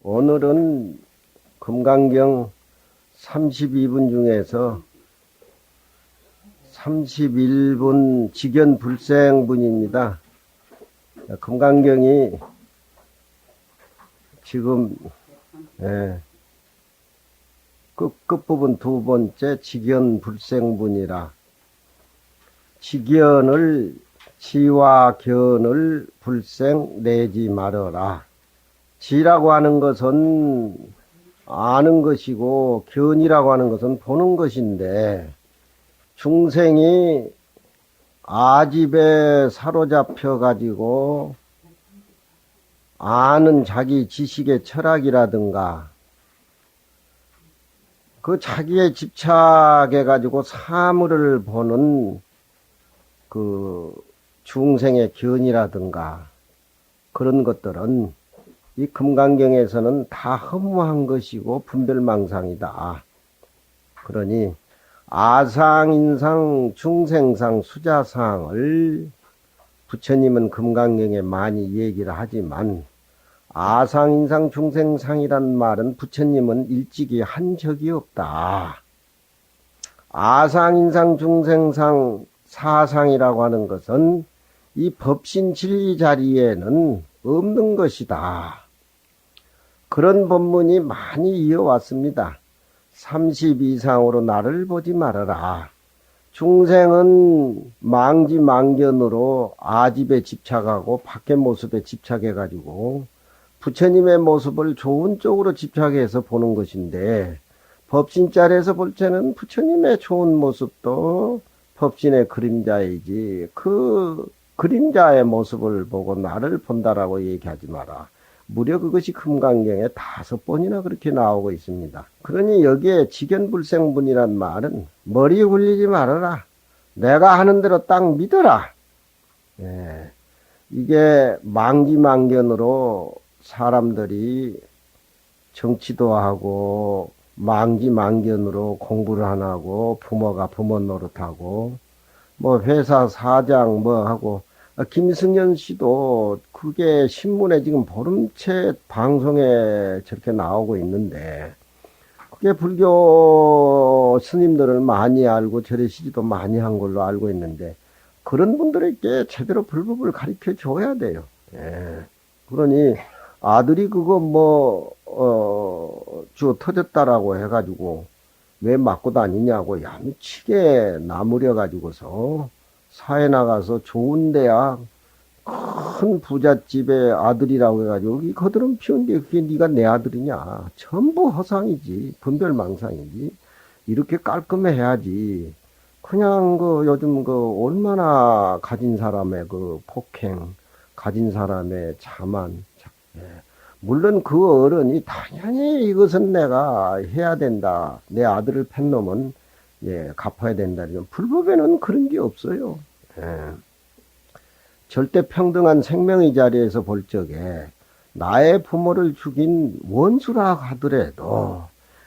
오늘은 금강경 32분 중에서 31분 직연불생분입니다. 금강경이 지금 끝부분 두 번째 직연불생분이라, 직연을 지와 견을 불생 내지 말어라. 지라고 하는 것은 아는 것이고 견이라고 하는 것은 보는 것인데, 중생이 아집에 사로잡혀 가지고 아는 자기 지식의 철학이라든가 그 자기의 집착해 가지고 사물을 보는 그 중생의 견이라든가 그런 것들은 이 금강경에서는 다 허무한 것이고 분별망상이다. 그러니 아상, 인상, 중생상, 수자상을 부처님은 금강경에 많이 얘기를 하지만, 아상, 인상, 중생상이란 말은 부처님은 일찍이 한 적이 없다. 아상, 인상, 중생상, 사상이라고 하는 것은 이 법신 진리 자리에는 없는 것이다. 그런 법문이 많이 이어왔습니다. 30 이상으로 나를 보지 말아라. 중생은 망지망견으로 아집에 집착하고 밖의 모습에 집착해가지고 부처님의 모습을 좋은 쪽으로 집착해서 보는 것인데, 법신자리에서 볼 때는 부처님의 좋은 모습도 법신의 그림자이지 그 그림자의 모습을 보고 나를 본다라고 얘기하지 마라. 무려 그것이 금강경에 5번이나 그렇게 나오고 있습니다. 그러니 여기에 직연불생분이란 말은 머리 굴리지 말아라. 내가 하는 대로 딱 믿어라. 이게 망지망견으로 사람들이 정치도 하고 망지망견으로 공부를 안 하고 부모가 부모 노릇하고 뭐 회사 사장 뭐 하고, 김승현 씨도 그게 신문에 지금 보름째 방송에 저렇게 나오고 있는데, 그게 불교 스님들을 많이 알고 절에시지도 많이 한 걸로 알고 있는데, 그런 분들에게 제대로 불법을 가르쳐 줘야 돼요. 그러니 아들이 그거 주워 터졌다라고 해가지고 왜 맞고 다니냐고 야무치게 나무려 가지고서 사회 나가서 좋은 대학 큰 부잣집의 아들이라고 해가지고 이 거드름 피운데 그게 네가 내 아들이냐. 전부 허상이지, 분별망상이지. 이렇게 깔끔해야지. 그냥 요즘 얼마나 가진 사람의 폭행, 가진 사람의 자만. 물론 그 어른이 당연히 이것은 내가 해야 된다. 내 아들을 팬 놈은 갚아야 된다. 불법에는 그런 게 없어요. 절대 평등한 생명의 자리에서 볼 적에 나의 부모를 죽인 원수라 하더라도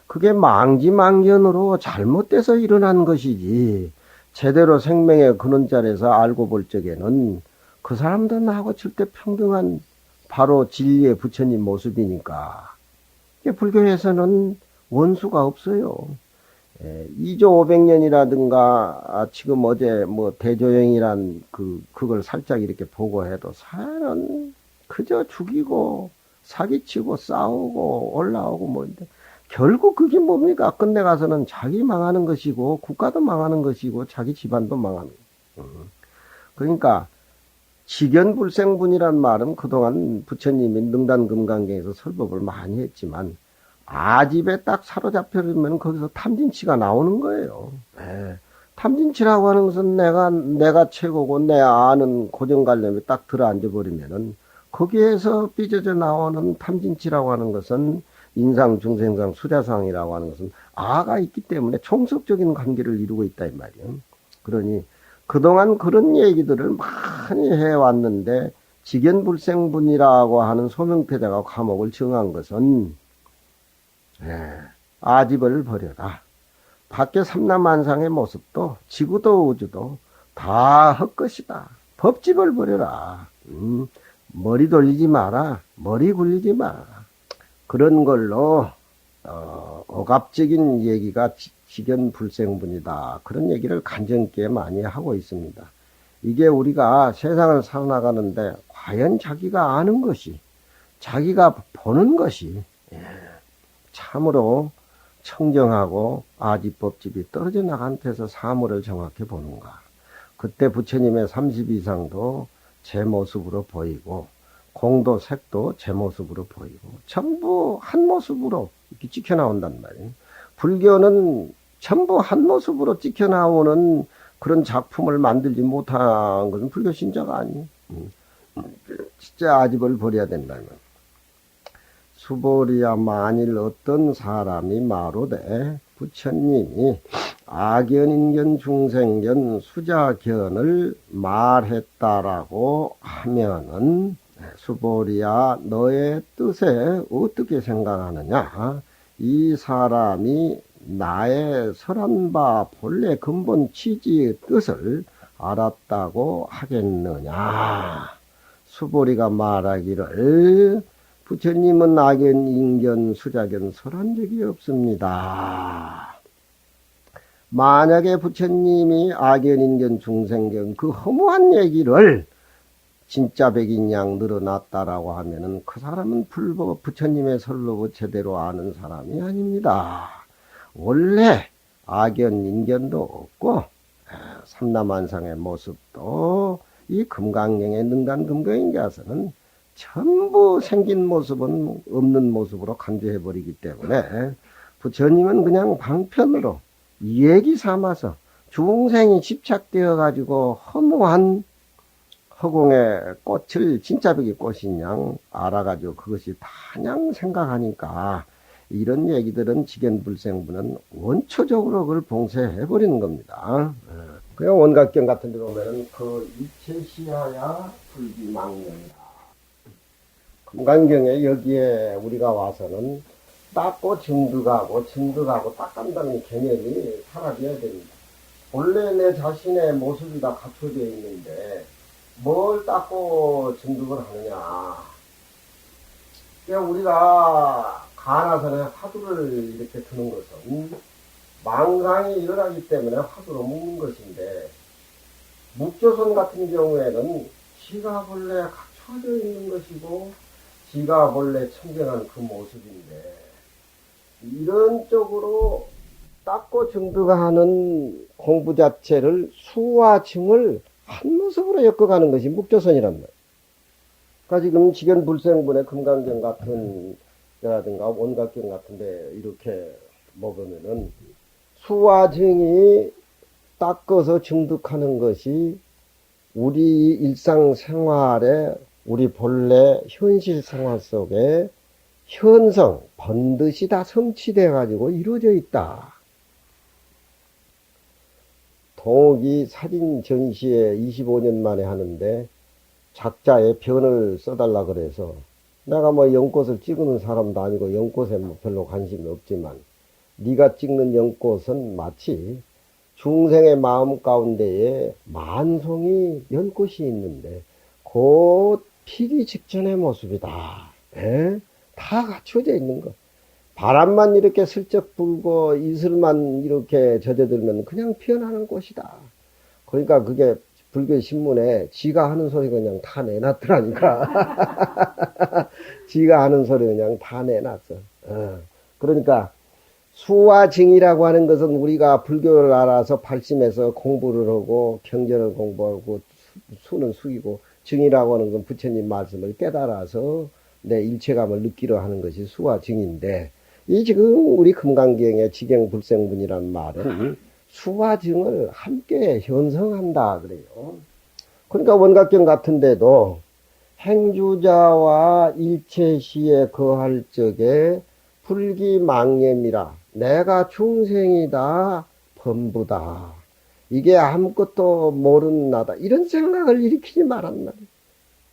그게 망지망견으로 잘못돼서 일어난 것이지, 제대로 생명의 근원 자리에서 알고 볼 적에는 그 사람도 나하고 절대 평등한 바로 진리의 부처님 모습이니까. 불교에서는 원수가 없어요. 2조 500년이라든가 지금 어제 대조영이란 그걸 살짝 이렇게 보고 해도 사회는 그저 죽이고 사기치고 싸우고 올라오고 뭐인데, 결국 그게 뭡니까? 끝내 가서는 자기 망하는 것이고 국가도 망하는 것이고 자기 집안도 망하는 거예요. 그러니까 직연불생분이란 말은 그동안 부처님이 능단금강경에서 설법을 많이 했지만, 아집에 딱 사로잡혀면 거기서 탐진치가 나오는 거예요. 탐진치라고 하는 것은 내가 최고고 내 아는 고정관념이 딱 들어앉아 버리면은 거기에서 삐져져 나오는 탐진치라고 하는 것은 인상, 중생상, 수자상이라고 하는 것은 아가 있기 때문에 총속적인 관계를 이루고 있다 이 말이에요. 그러니 그동안 그런 얘기들을 많이 해왔는데, 직연불생분이라고 하는 소명태자가 과목을 정한 것은 아집을 버려라. 밖에 삼라만상의 모습도 지구도 우주도 다 헛것이다. 법집을 버려라. 머리 돌리지 마라. 머리 굴리지 마라. 그런 걸로 억압적인 얘기가 직연불생분이다. 그런 얘기를 간증있게 많이 하고 있습니다. 이게 우리가 세상을 살아나가는데 과연 자기가 아는 것이, 자기가 보는 것이 참으로 청정하고 아지법집이 떨어져 나간 데서 사물을 정확히 보는가. 그때 부처님의 32상도 제 모습으로 보이고 공도 색도 제 모습으로 보이고 전부 한 모습으로 이렇게 찍혀 나온단 말이에요. 불교는 전부 한 모습으로 찍혀 나오는 그런 작품을 만들지 못한 것은 불교 신자가 아니에요. 진짜 아집을 버려야 된다면. 수보리야, 만일 어떤 사람이 마로되 부처님이 악연인견 중생견 수자견을 말했다라고 하면은, 수보리야, 너의 뜻에 어떻게 생각하느냐? 이 사람이 나의 설한 바 본래 근본 취지의 뜻을 알았다고 하겠느냐? 수보리가 말하기를 부처님은 악연, 인견, 수자견 설한 적이 없습니다. 만약에 부처님이 악연, 인견, 중생견 그 허무한 얘기를 진짜 백인 양 늘어났다라고 하면은 그 사람은 부처님의 설로 제대로 아는 사람이 아닙니다. 원래 악연, 인견도 없고 삼라만상의 모습도 이 금강경의 능간금강인가서는 전부 생긴 모습은 없는 모습으로 간주해버리기 때문에 부처님은 그냥 방편으로 얘기 삼아서 중생이 집착되어 가지고 허무한 허공의 꽃을 진짜 백이 꽃인 양 알아가지고 그것이 다냥 생각하니까 이런 얘기들은 직연불생부는 원초적으로 그걸 봉쇄해버리는 겁니다. 그냥 원각경 같은 데 보면은 그 일체시야야 불기망령이다. 금강경에 여기에 우리가 와서는 닦고 증득하고 닦간다는 개념이 사라져야 됩니다. 본래 내 자신의 모습이 다 갖춰져 있는데 뭘 닦고 증득을 하느냐. 그냥 우리가 가나선에 화두를 이렇게 드는 것은 망상이 일어나기 때문에 화두로 묶는 것인데, 묵조선 같은 경우에는 지가 본래 갖춰져 있는 것이고 지가 본래 청정한 그 모습인데, 이런 쪽으로 닦고 증득하는 공부 자체를 수와 증을 한 모습으로 엮어가는 것이 묵조선이란 말이에요. 그러니까 지금 직연불생분의 금강경 같은 데라든가 원각경 같은데 이렇게 먹으면은 수와 증이 닦아서 증득하는 것이 우리 일상생활에 우리 본래 현실 생활 속에 현성, 번듯이 다 성취되어 가지고 이루어져 있다. 동욱이 사진 전시회 25년 만에 하는데 작자의 변을 써달라 그래서, 내가 뭐 연꽃을 찍는 사람도 아니고 연꽃에 뭐 별로 관심이 없지만, 네가 찍는 연꽃은 마치 중생의 마음 가운데에 만송이 연꽃이 있는데 곧 피기 직전의 모습이다. 다 갖춰져 있는 거. 바람만 이렇게 슬쩍 불고 이슬만 이렇게 젖어들면 그냥 피어나는 꽃이다. 그러니까 그게 불교 신문에 지가 하는 소리 그냥 다 내놨더라니까. 지가 하는 소리 그냥 다 내놨어. 그러니까 수와 증이라고 하는 것은 우리가 불교를 알아서 발심해서 공부를 하고 경전을 공부하고 수는 숙이고, 증이라고 하는 건 부처님 말씀을 깨달아서 내 일체감을 느끼려 하는 것이 수와 증인데, 이 지금 우리 금강경의 직연불생분이란 말은 수와 증을 함께 현성한다 그래요. 그러니까 원각경 같은데도 행주자와 일체시에 거할 적에 불기망념이라, 내가 중생이다, 범부다, 이게 아무것도 모르는 나다, 이런 생각을 일으키지 말란 말이에요.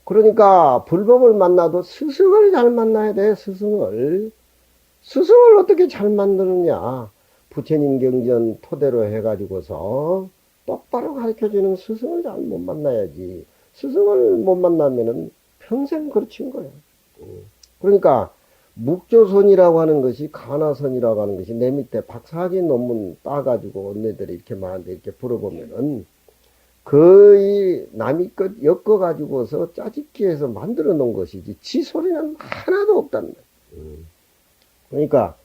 그러니까 불법을 만나도 스승을 잘 만나야 돼. 스승을 어떻게 잘 만드느냐. 부처님 경전 토대로 해가지고서 똑바로 가르쳐주는 스승을 잘 못 만나야지. 스승을 못 만나면은 평생 거친 거예요. 그러니까 묵조선이라고 하는 것이 가나선이라고 하는 것이 내 밑에 박사학위 논문 따가지고 언니들이 이렇게 많은데 이렇게 풀어보면은 거의 남이 것 엮어가지고서 짜집기해서 만들어 놓은 것이지 지 소리는 하나도 없다는 거예요. 그러니까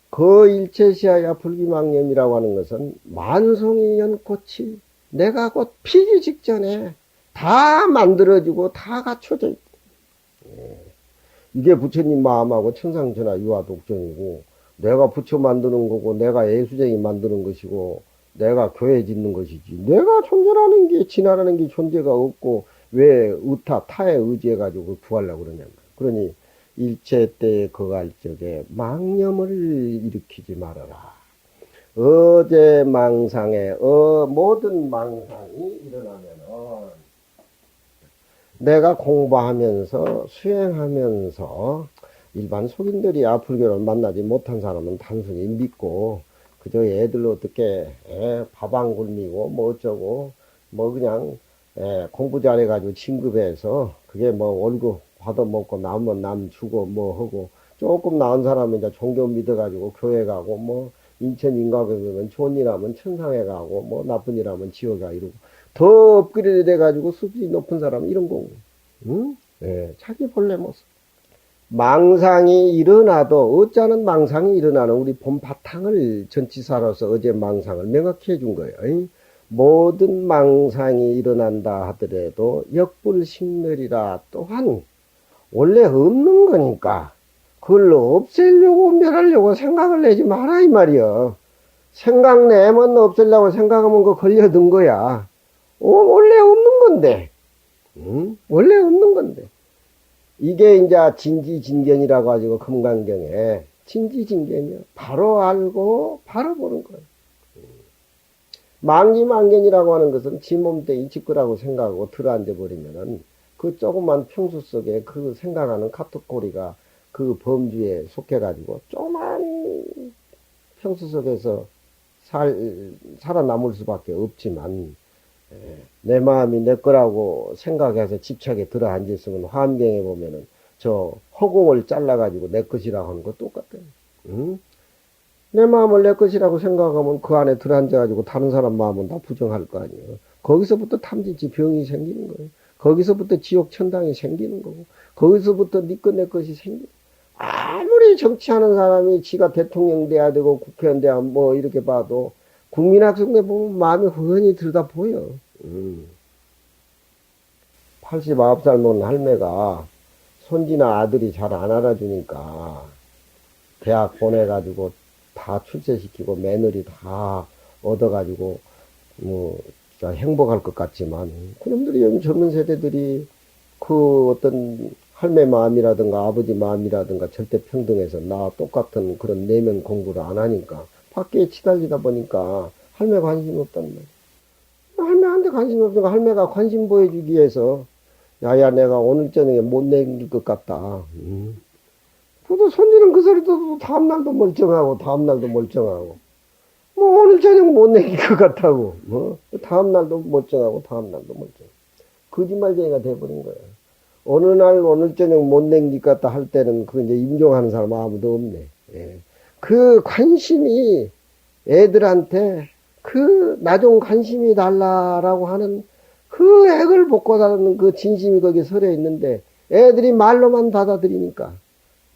그 일체시아야 불기망념이라고 하는 것은 만송이 연꽃이 내가 곧 피기 직전에 다 만들어지고 다 갖춰져 있다. 이게 부처님 마음하고 천상천하 유화독존이고 내가 부처 만드는 거고 내가 예수쟁이 만드는 것이고 내가 교회 짓는 것이지 내가 존재라는 게 진화라는 게 존재가 없고 왜 타에 의지해가지고 구하려고 그러냐. 그러니 일체 때에 거갈 적에 망념을 일으키지 말아라. 어제 망상에 모든 망상이 일어나면은 내가 공부하면서 수행하면서 일반 속인들이 불교를 만나지 못한 사람은 단순히 믿고 그저 애들 어떻게 밥 안 굶이고 뭐 어쩌고 뭐 그냥 공부 잘해가지고 진급해서 그게 뭐 월급 받아먹고 남으면 남 주고 뭐 하고 조금 나은 사람은 이제 종교 믿어가지고 교회 가고 뭐 인천 인과교면 좋은 일 하면 천상에 가고 뭐 나쁜 일 하면 지옥에 가 이러고 더 업그레이드 돼가지고 수준이 높은 사람은 이런 거고, 응? 자기 본래 모습. 망상이 일어나도, 어쩌는 망상이 일어나는 우리 본 바탕을 전치사로서 어제 망상을 명확히 해준 거예요. 응? 모든 망상이 일어난다 하더라도 역불식멸이라 또한 원래 없는 거니까 그걸 없애려고 멸하려고 생각을 내지 마라 이 말이야. 생각 내면 없애려고 생각하면 그 걸려든 거야. 원래 없는 건데. 응? 원래 없는 건데. 이게 이제 진지진견이라고 가지고 금강경에 진지진견이요. 바로 알고 바로 보는 거예요. 망지망견이라고 하는 것은 지 몸대 이치거라고 생각하고 들어앉아 버리면은 그 조그만 평수 속에 그 생각하는 카톡고리가 그 범주에 속해가지고 조그만 평수 속에서 살아남을 수밖에 없지만 내 마음이 내 거라고 생각해서 집착에 들어 앉았으면 화엄경에 보면은 저 허공을 잘라가지고 내 것이라고 하는 거 똑같아요. 응? 내 마음을 내 것이라고 생각하면 그 안에 들어 앉아가지고 다른 사람 마음은 다 부정할 거 아니에요. 거기서부터 탐진치 병이 생기는 거예요. 거기서부터 지옥 천당이 생기는 거고 거기서부터 네 것 내 것이 생기는 거예요. 아무리 정치하는 사람이 지가 대통령 돼야 되고 국회의원 돼야 뭐 이렇게 봐도 국민학생대 보면 마음이 훤히 들여다 보여. 89살 먹은 할매가 손지나 아들이 잘 안 알아주니까 대학 보내가지고 다 출세시키고 며느리 다 얻어가지고 뭐 행복할 것 같지만 그놈들이 요즘 젊은 세대들이 그 어떤 할매 마음이라든가 아버지 마음이라든가 절대 평등해서 나 똑같은 그런 내면 공부를 안 하니까 밖에 치달리다 보니까 할매 관심이 없단 말이야. 할매한테 관심이 없으니까 할매가 관심 보여주기 위해서 야야 내가 오늘 저녁에 못 내길 것 같다. 그래도 손주는 그 소리 듣고 다음날도 멀쩡하고 다음날도 멀쩡하고 뭐 오늘 저녁 못 내길 것 같다고 뭐 다음날도 멀쩡하고 다음날도 멀쩡하고 거짓말쟁이가 돼버린 거야. 어느 날 오늘 저녁 못 내길 것 같다 할 때는 그 이제 임종하는 사람 아무도 없네. 예. 그 관심이 애들한테 그 나 좀 관심이 달라라고 하는 그 액을 복고 다는 그 진심이 거기에 서려 있는데 애들이 말로만 받아들이니까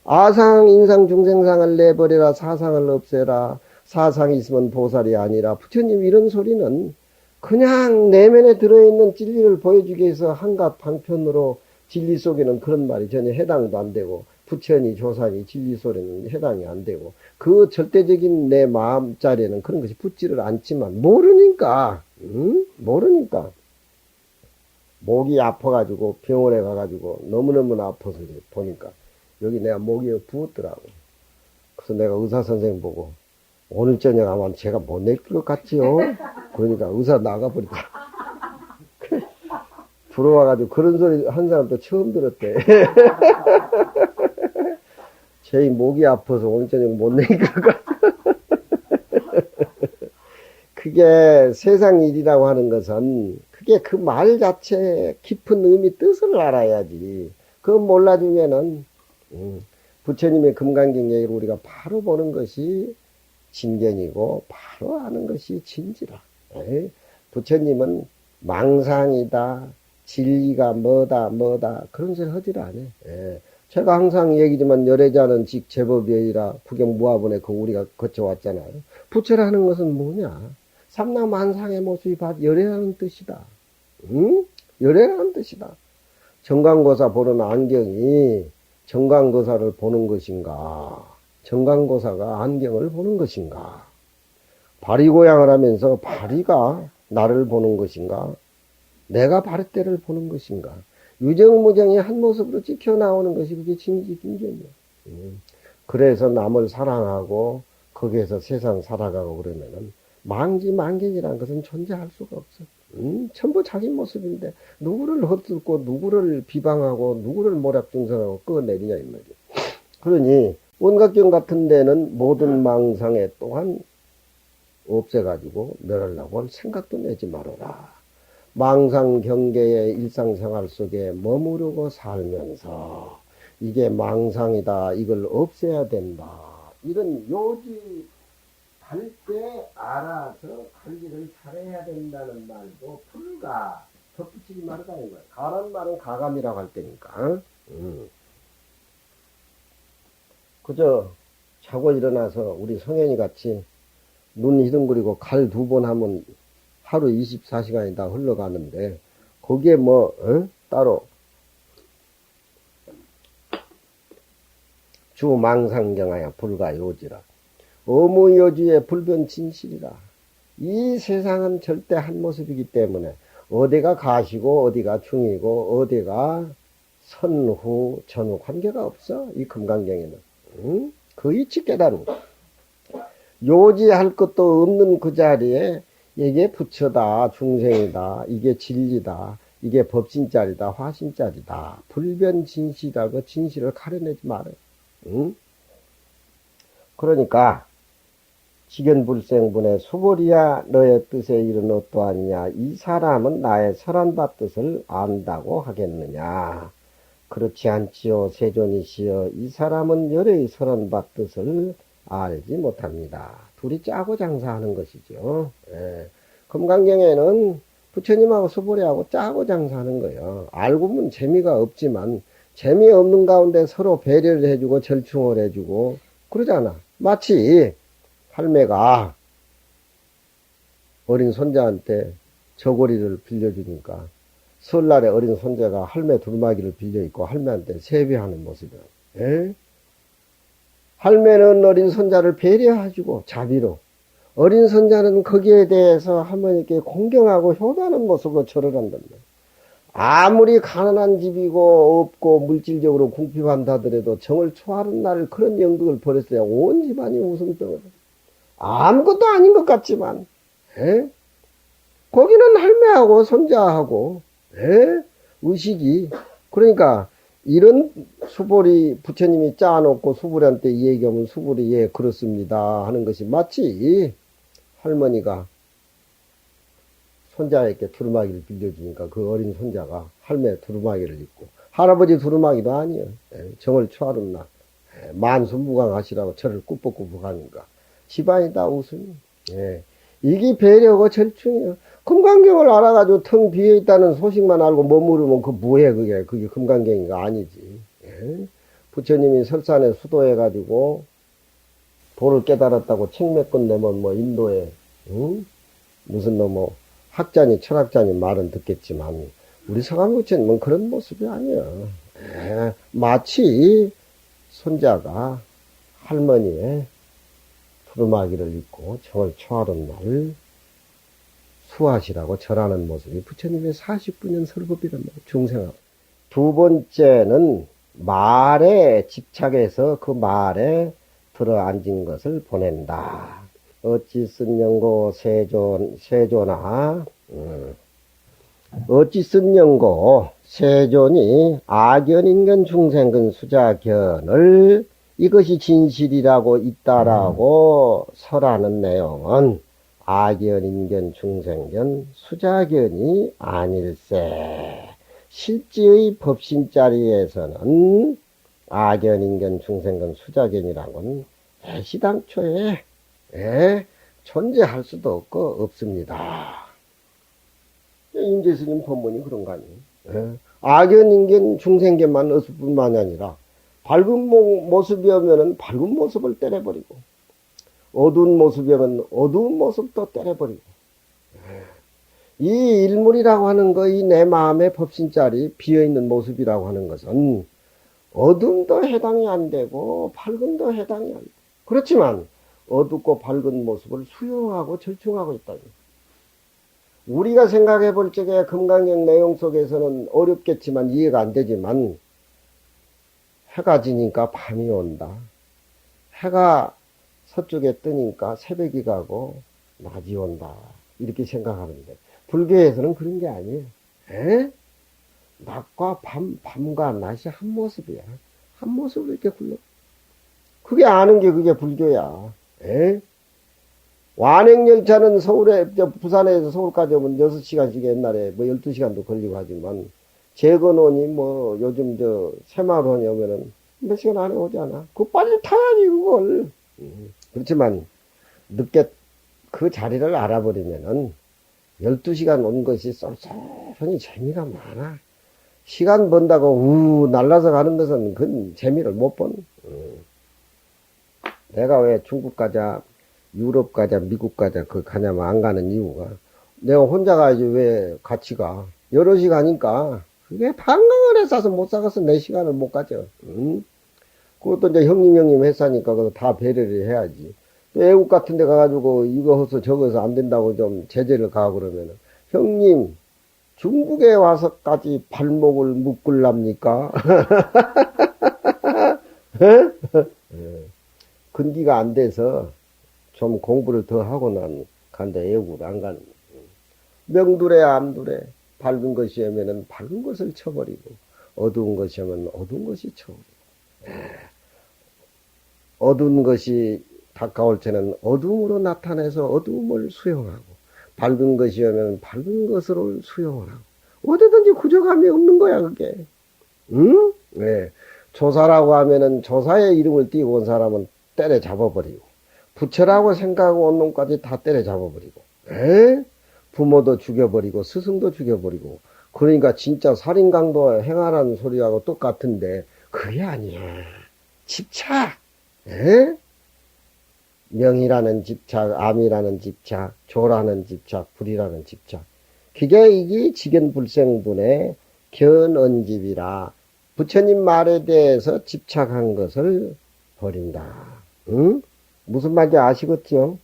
아상, 인상, 중생상을 내버려라 사상을 없애라 사상이 있으면 보살이 아니라 부처님 이런 소리는 그냥 내면에 들어있는 진리를 보여주기 위해서 한갓 방편으로 진리 속에는 그런 말이 전혀 해당도 안 되고 부처니 조상이 진리 소리는 해당이 안 되고 그 절대적인 내 마음자리에는 그런 것이 붙지를 않지만 모르니까 모르니까 목이 아파가지고 병원에 가가지고 너무너무 아파서 보니까 여기 내가 목이 부었더라고. 그래서 내가 의사 선생님 보고 오늘 저녁 아마 제가 못 낼 것 같지요? 그러니까 의사 나가버리더라. 부러워가지고 그런 소리 한 사람도 처음 들었대. 제 목이 아파서 오늘 저녁 못 낼 것 같아. 그게 세상 일이라고 하는 것은 그게 그 말 자체의 깊은 의미 뜻을 알아야지. 그거 몰라주면은 부처님의 금강경계를 우리가 바로 보는 것이 진견이고 바로 아는 것이 진지라. 부처님은 망상이다, 진리가 뭐다 그런 소리 하질 않아. 제가 항상 얘기지만 열애자는 직 제법이라 구경무화본에 그 우리가 거쳐왔잖아요. 부처라는 것은 뭐냐? 삼라만상의 모습이 바로 열애라는 뜻이다. 응? 열애라는 뜻이다. 정강고사 보는 안경이 정강고사를 보는 것인가? 정강고사가 안경을 보는 것인가? 바리고양을 하면서 바리가 나를 보는 것인가? 내가 바리떼를 보는 것인가? 유정무정이 한 모습으로 찍혀 나오는 것이 그게 진지긴견이야. 그래서 남을 사랑하고 거기에서 세상 살아가고 그러면은 망지망견이라는 것은 존재할 수가 없어. 전부 자기 모습인데 누구를 헛듣고 누구를 비방하고 누구를 모략중상하고 끌어내리냐 이 말이야. 그러니 원각경 같은 데는 모든 망상에 또한 없애가지고 멸하려고 생각도 내지 말아라. 망상 경계의 일상생활 속에 머무르고 살면서 이게 망상이다, 이걸 없애야 된다, 이런 요지 할 때 알아서 관리를 잘해야 된다는 말도 불가 덧붙이지 말아라 이거야. 가란 말은 가감이라고 할 때니까. 그저 자고 일어나서 우리 성현이 같이 눈 희둥그리고 갈 2번 하면 하루 24시간이 다 흘러가는데 거기에 뭐 따로 주망상경하여 불가요지라. 어무여주의 불변진실이라. 이 세상은 절대 한 모습이기 때문에 어디가 가시고 어디가 중이고 어디가 선후 전후 관계가 없어. 이 금강경에는 그 이치 깨달은 거. 요지할 것도 없는 그 자리에 이게 부처다, 중생이다, 이게 진리다, 이게 법신짜리다, 화신짜리다, 불변진실이다. 그 진실을 가려내지 말아요. 그러니까 직연불생분의 수보리야 너의 뜻에 이른 어떠하느냐. 이 사람은 나의 설한바 뜻을 안다고 하겠느냐. 그렇지 않지요 세존이시여. 이 사람은 열의 설한바 뜻을 알지 못합니다. 둘이 짜고 장사하는 것이죠. 금강경에는 부처님하고 수보리하고 짜고 장사하는 거예요. 알고 보면 재미가 없지만 재미없는 가운데 서로 배려를 해주고 절충을 해주고 그러잖아. 마치 할매가 어린 손자한테 저고리를 빌려주니까 설날에 어린 손자가 할매 두루마기를 빌려입고 할매한테 세배하는 모습이야. 할매는 어린 손자를 배려해주고 자비로, 어린 손자는 거기에 대해서 할머니께 공경하고 효도하는 모습으로 절을 한단 말이야. 아무리 가난한 집이고 없고 물질적으로 궁핍한다더라도 정을 초하는 날 그런 연극을 벌였어야 온 집안이 웃음덩어리. 아무것도 아닌 것 같지만 거기는 할매하고 손자하고 의식이. 그러니까 이런 수보리 부처님이 짜놓고 수보리한테 이 얘기하면 수보리 예 그렇습니다 하는 것이 마치 할머니가 손자에게 두루마기를 빌려주니까 그 어린 손자가 할매 두루마기를 입고, 할아버지 두루마기도 아니에요. 정을 초하는 날 만수무강하시라고 저를 꾸벅꾸벅 하니까 집안이 다 웃음이. 이게 배려고 절충이에요. 금강경을 알아가지고 텅 비어있다는 소식만 알고 머무르면 그 뭐해 그게 금강경이가 아니지. 부처님이 설산에 수도해가지고 도를 깨달았다고 책 몇 권 내면 뭐 인도에 무슨 뭐 학자니 철학자니 말은 듣겠지만 우리 서감부처님은 그런 모습이 아니야. 마치 손자가 할머니의 두루마기를 입고 정을 초하는 날 수하시라고 절하는 모습이 부처님의 49년 설법이란 말이야. 중생하고. 두 번째는 말에 집착해서 그 말에 들어앉은 것을 보낸다. 어찌 쓴 영고 세존아 어찌 쓴 영고 세존이 악연인견 중생근 수자견을 이것이 진실이라고 있다라고 설하는 내용은 악연인견 중생견 수자견이 아닐세. 실제의 법신자리에서는 악연, 인견, 중생견, 수작견이라고는 애시당초에 존재할 수도 없고 없습니다. 임재스님 본문이 그런 거 아니에요? 악연, 인견, 중생견만 없을 뿐만이 아니라 밝은 모습이면은 밝은 모습을 때려버리고 어두운 모습이면 어두운 모습도 때려버리고 이 일물이라고 하는 거, 이 내 마음의 법신자리 비어있는 모습이라고 하는 것은 어둠도 해당이 안 되고 밝음도 해당이 안 돼. 그렇지만 어둡고 밝은 모습을 수용하고 절충하고 있다. 우리가 생각해 볼 적에 금강경 내용 속에서는 어렵겠지만 이해가 안 되지만 해가 지니까 밤이 온다. 해가 서쪽에 뜨니까 새벽이 가고 낮이 온다. 이렇게 생각하는데 불교에서는 그런 게 아니에요. 낮과 밤과 낮이 한 모습이야. 한 모습으로 이렇게 굴러. 그게 아는 게 그게 불교야. 완행열차는 부산에서 서울까지 오면 6시간씩 옛날에 12시간도 걸리고 하지만 재건원이 요즘 새마을원이 오면은 몇 시간 안에 오지 않아? 그거 빨리 타야지, 그걸. 그렇지만 늦게 그 자리를 알아버리면은 12시간 온 것이 쏠쏠하니 재미가 많아. 시간 번다고 날라서 가는 것은 그건 재미를 못 본. 내가 왜 중국 가자, 유럽 가자, 미국 가자 가냐면 안 가는 이유가 내가 혼자 가야지 왜 같이 가. 여럿이 가니까 그게 방광을 해서 못 사가서 내 시간을 못 가져. 그것도 이제 형님 회사니까 그거 다 배려를 해야지. 또 외국 같은 데 가가지고 이거 해서 저거 해서 안 된다고 좀 제재를 가고 그러면은 형님 중국에 와서까지 발목을 묶을랍니까? 근기가 안 돼서 좀 공부를 더 하고 난 간다. 외국을 안 가는. 명두래 암두래 밝은 것이 오면은 밝은 것을 쳐버리고 어두운 것이 오면 어두운 것이 쳐버리고 어두운 것이 다가올 때는 어두움으로 나타내서 어두움을 수용하고 밝은 것이 오면 밝은 것으로 수용을 하고 어디든지 구조감이 없는 거야 그게. 응? 네. 조사라고 하면은 조사의 이름을 띄고 온 사람은 때려 잡아버리고 부처라고 생각하고 온 놈까지 다 때려 잡아버리고 부모도 죽여버리고 스승도 죽여버리고 그러니까 진짜 살인강도 행하라는 소리하고 똑같은데 그게 아니야. 집착. 명이라는 집착, 암이라는 집착, 조라는 집착, 불이라는 집착. 그게 이게 직연불생분의 견언집이라 부처님 말에 대해서 집착한 것을 버린다. 응? 무슨 말인지 아시겠죠?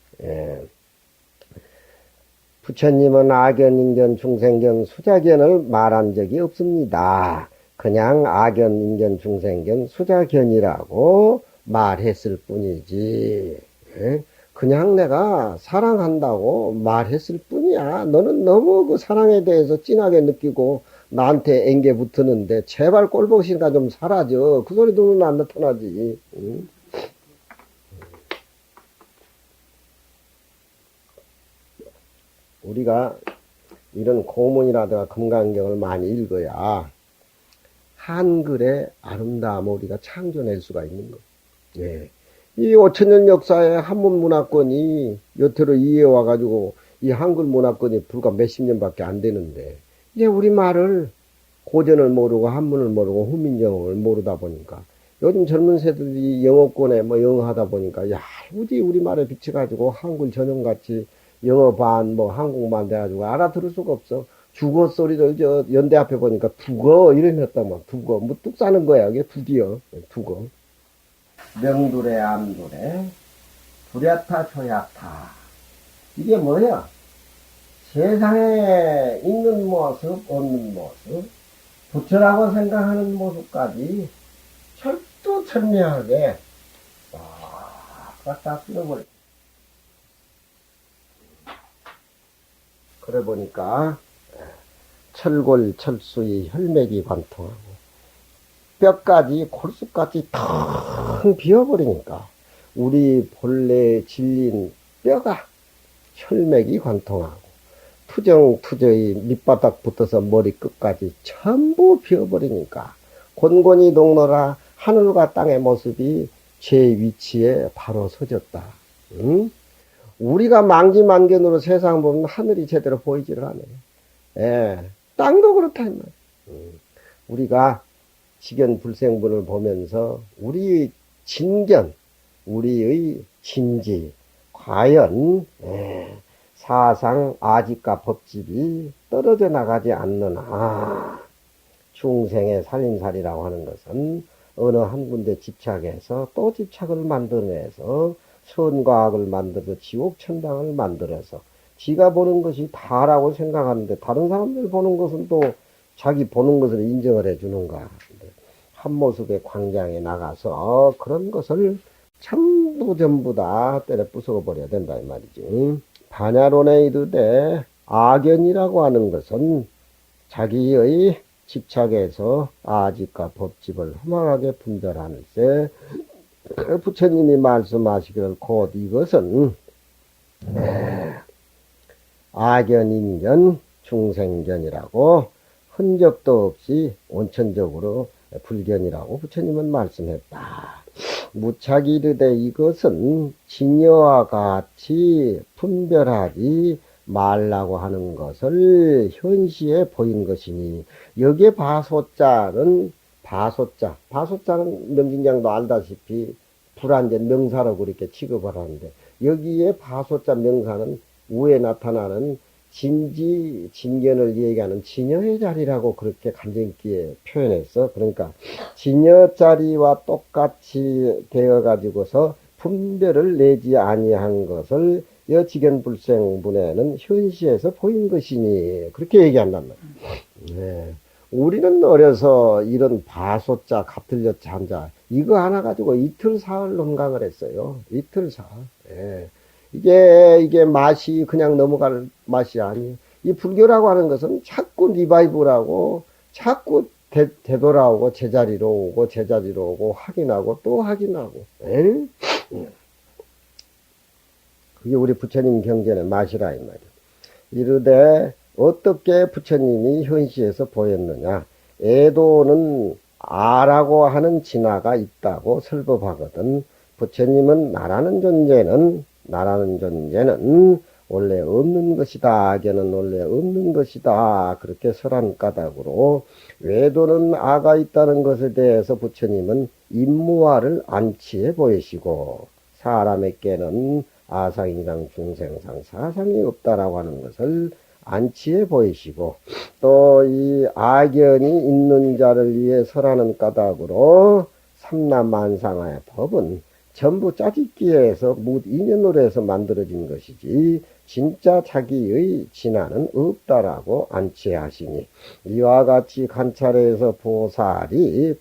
부처님은 악연, 인견, 중생견, 수작견을 말한 적이 없습니다. 그냥 악연, 인견, 중생견, 수작견이라고 말했을 뿐이지. 그냥 내가 사랑한다고 말했을 뿐이야. 너는 너무 그 사랑에 대해서 진하게 느끼고 나한테 앵겨 붙었는데 제발 꼴보기가 좀 사라져. 그 소리 들으면 안 나타나지. 응? 우리가 이런 고문이라든가 금강경을 많이 읽어야 한글의 아름다움을 우리가 창조낼 수가 있는 거. 이 5천년 역사의 한문 문화권이 여태로 이어와가지고 이 한글 문화권이 불과 몇십 년밖에 안 되는데 이제 우리말을 고전을 모르고 한문을 모르고 후민영어를 모르다 보니까 요즘 젊은 세들이 영어권에 영어 하다 보니까 얄궂이 우리말에 비춰가지고 한글 전형같이 영어 반 한국만 돼가지고 알아들을 수가 없어. 죽어 소리를 연대 앞에 보니까 두거 이러했다 두거 뚝 싸는 거야. 이게 두기요. 두거. 명두래 암두래 불야타 조야타 이게 뭐야? 세상에 있는 모습 없는 모습 부처라고 생각하는 모습까지 철두철미하게 딱 쓸어버려. 그래 보니까 철골철수의 혈맥이 관통하고 뼈까지 골수까지 텅 비어버리니까 우리 본래 질린 뼈가 혈맥이 관통하고 투정투저의 밑바닥 붙어서 머리 끝까지 전부 비어버리니까 곤곤이 동로라 하늘과 땅의 모습이 제 위치에 바로 서졌다. 응? 우리가 망지만견으로 세상 보면 하늘이 제대로 보이지를 않아요. 예, 땅도 그렇다. 우리가 직연불생분을 보면서 우리의 진견, 우리의 진지, 과연 사상 아집과 법집이 떨어져 나가지 않느나. 중생의 살인살이라고 하는 것은 어느 한 군데 집착해서 또 집착을 만들어내서 선과 악을 만들어서 지옥 천당을 만들어서 지가 보는 것이 다라고 생각하는데 다른 사람들 보는 것은 또 자기 보는 것을 인정을 해주는가. 한 모습의 광장에 나가서 그런 것을 전부 다 때려 부숴버려야 된다 이 말이지. 반야론에 이르되 악연이라고 하는 것은 자기의 집착에서 아집과 법집을 험하게 분별하는데 부처님이 말씀하시기를 곧 이것은 악연인견 중생견이라고 흔적도 없이 원천적으로 불견이라고 부처님은 말씀했다. 무차기 이르되 이것은 진여와 같이 분별하지 말라고 하는 것을 현시에 보인 것이니 여기에 바소자는 명진장도 알다시피 불완전 명사라고 그렇게 취급을 하는데 여기에 바소자 명사는 우에 나타나는 진견을 얘기하는 진여의 자리라고 그렇게 간증기에 표현했어. 그러니까 진여 자리와 똑같이 되어 가지고서 분별을 내지 아니한 것을 여직연불생문에는 현시에서 보인 것이니 그렇게 얘기한단 말이야. 네. 우리는 어려서 이런 바소자 갑들여자 한자 이거 하나 가지고 이틀 사흘 논강을 했어요. 이틀 사흘. 네. 이게 맛이 그냥 넘어갈 맛이 아니에요. 이 불교라고 하는 것은 자꾸 리바이브라고 자꾸 되돌아오고 제자리로 오고 확인하고 또 확인하고. 에? 그게 우리 부처님 경전의 맛이라 이 말이에요. 이르되 어떻게 부처님이 현시에서 보였느냐. 애도는 아라고 하는 진화가 있다고 설법하거든. 부처님은 나라는 존재는 원래 없는 것이다. 악에는 원래 없는 것이다. 그렇게 설한 까닭으로 외도는 아가 있다는 것에 대해서 부처님은 임무화를 안치해 보이시고 사람에게는 아상이상 중생상 사상이 없다라고 하는 것을 안치해 보이시고 또 이 악연이 있는 자를 위해 설하는 까닭으로 삼라만상의 법은 전부 짜집기에서 인연으로 해서 만들어진 것이지 진짜 자기의 진화는 없다라고 안치하시니 이와 같이 관찰해서 보살이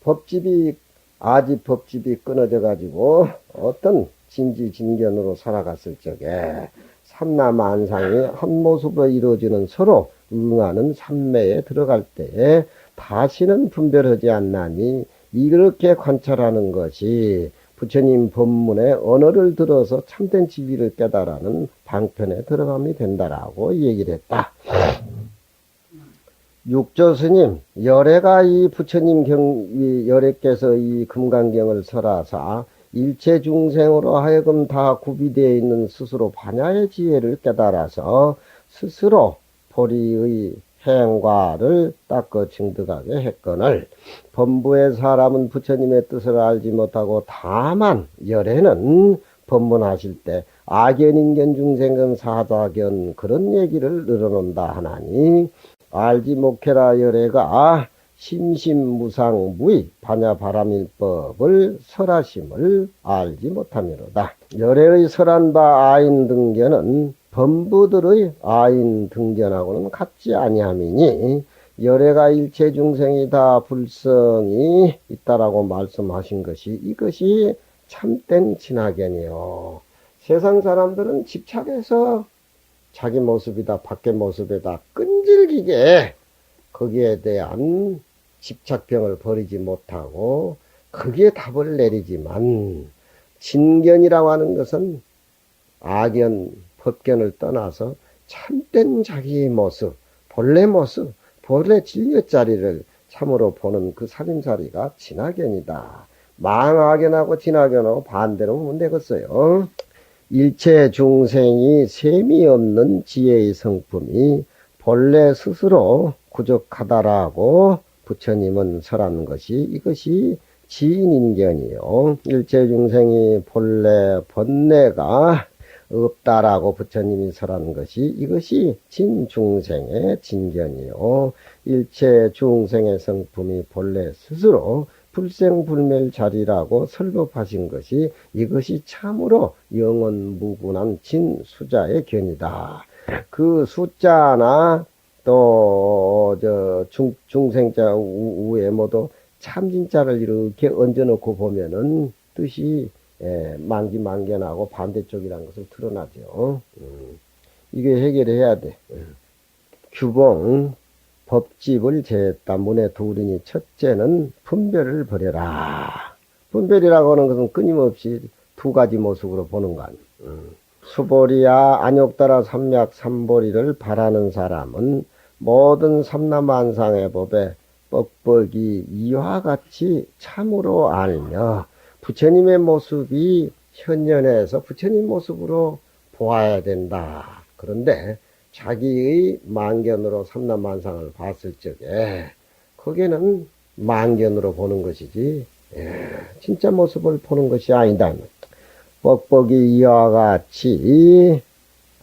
법집이 아집 법집이 끊어져 가지고 어떤 진지진견으로 살아갔을 적에 삼라만상이 한 모습으로 이루어지는 서로 응하는 삼매에 들어갈 때에 다시는 분별하지 않나니 이렇게 관찰하는 것이 부처님 법문의 언어를 들어서 참된 지위를 깨달아는 방편에 들어감이 된다라고 얘기를 했다. 육조스님, 열애가 이 부처님 열애께서 이 금강경을 설하사 일체 중생으로 하여금 다 구비되어 있는 스스로 반야의 지혜를 깨달아서 스스로 보리의 행과를 닦아 증득하게 했거늘 범부의 사람은 부처님의 뜻을 알지 못하고 다만 열애는 법문하실 때 악연인견 중생견 사자견 그런 얘기를 늘어놓는다 하나니 알지 못해라 열애가 심심무상무의 반야바람일법을 설하심을 알지 못함이로다. 열애의 설한 바 아인 등견은 범부들의 아인 등견하고는 같지 아니함이니 열애가 일체 중생이 다 불성이 있다라고 말씀하신 것이 이것이 참된 진화견이요. 세상 사람들은 집착해서 자기 모습이다 밖의 모습에다 끈질기게 거기에 대한 집착병을 버리지 못하고 거기에 답을 내리지만 진견이라고 하는 것은 악견, 법견을 떠나서 참된 자기의 모습, 본래 진료 자리를 참으로 보는 그 살림살이가 진하견이다. 망하견하고 진하견하고 반대로 보면 되겠어요. 일체 중생이 셈이 없는 지혜의 성품이 본래 스스로 부족하다라고 부처님은 설한 것이 이것이 진인견이요. 일체 중생이 본래 번뇌가 없다라고 부처님이 설한 것이 이것이 진중생의 진견이요. 일체 중생의 성품이 본래 스스로 불생불멸자리라고 설법하신 것이 이것이 참으로 영원무군한 진수자의 견이다. 그 숫자나 또 중생자 우에 모두 참진자를 이렇게 얹어놓고 보면은 뜻이 만기만견하고 반대쪽이라는 것을 드러나죠. 이게 해결해야 돼. 규봉 법집을 제했다. 문에 두리니 첫째는 분별을 버려라. 분별이라고 하는 것은 끊임없이 두 가지 모습으로 보는 거 아니에요. 수보리야 안욕따라 삼약 삼보리를 바라는 사람은 모든 삼라만상의 법에 뻑뻑이 이와 같이 참으로 알며 부처님의 모습이 현현해서 부처님 모습으로 보아야 된다. 그런데 자기의 만견으로 삼라만상을 봤을 적에 거기에는 만견으로 보는 것이지 진짜 모습을 보는 것이 아니다. 뻑뻑이 이와 같이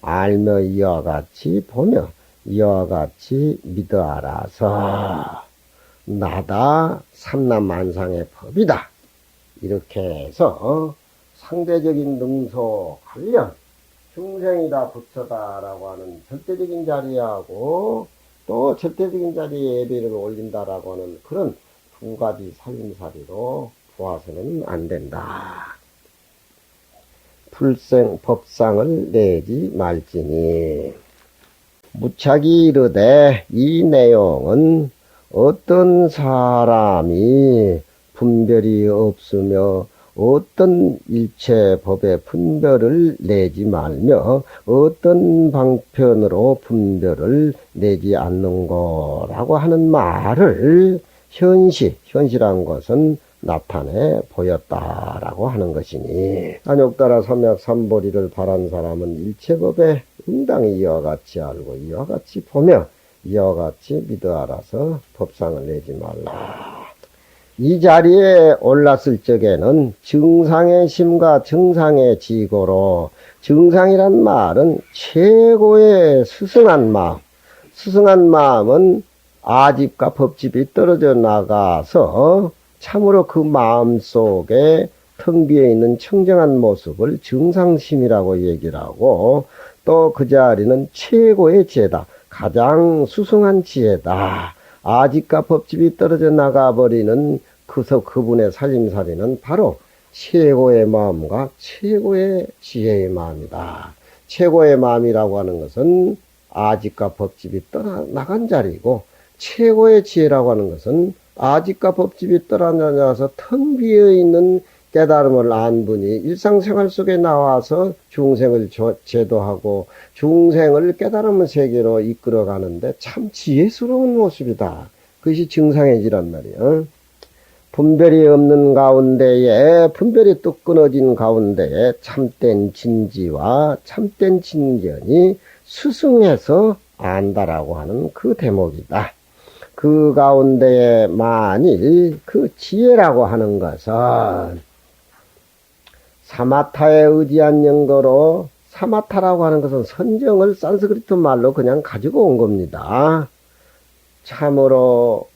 알며 이와 같이 보며 이와 같이 믿어 알아서 나다 삼라만상의 법이다. 이렇게 해서 상대적인 능소 관련 중생이다 부처다라고 하는 절대적인 자리하고 또 절대적인 자리에 예배를 올린다라고 하는 그런 두 가지 살림살이로 보아서는 안 된다. 불생 법상을 내지 말지니 무착이 이르되 이 내용은 어떤 사람이 분별이 없으며 어떤 일체 법의 분별을 내지 말며 어떤 방편으로 분별을 내지 않는 거라고 하는 말을 현시란 것은 나타내 보였다라고 하는 것이니 안욕따라 삼약 삼보리를 바란 사람은 일체법에 응당히 이와 같이 알고 이와 같이 보며 이와 같이 믿어 알아서 법상을 내지 말라. 이 자리에 올랐을 적에는 정상의 심과 정상의 지고로 정상이란 말은 최고의 스승한 마음, 스승한 마음은 아집과 법집이 떨어져 나가서 참으로 그 마음 속에 텅 비어 있는 청정한 모습을 정상심이라고 얘기를 하고 또 그 자리는 최고의 지혜다. 가장 수승한 지혜다. 아집과 법집이 떨어져 나가버리는 그분의 살림살이는 바로 최고의 마음과 최고의 지혜의 마음이다. 최고의 마음이라고 하는 것은 아집과 법집이 떠나간 자리고 최고의 지혜라고 하는 것은 아집과 법집이 떠나서 텅 비어있는 깨달음을 안 분이 일상생활 속에 나와서 중생을 제도하고 중생을 깨달음의 세계로 이끌어가는데 참 지혜스러운 모습이다. 그것이 정상해지란 말이에요. 분별이 없는 가운데에 분별이 뚝 끊어진 가운데에 참된 진지와 참된 진견이 수승해서 안다라고 하는 그 대목이다. 그 가운데에 만일 그 지혜라고 하는 것은 사마타에 의지한 연거로 사마타라고 하는 것은 선정을 산스크리트 말로 그냥 가지고 온 겁니다. 참으로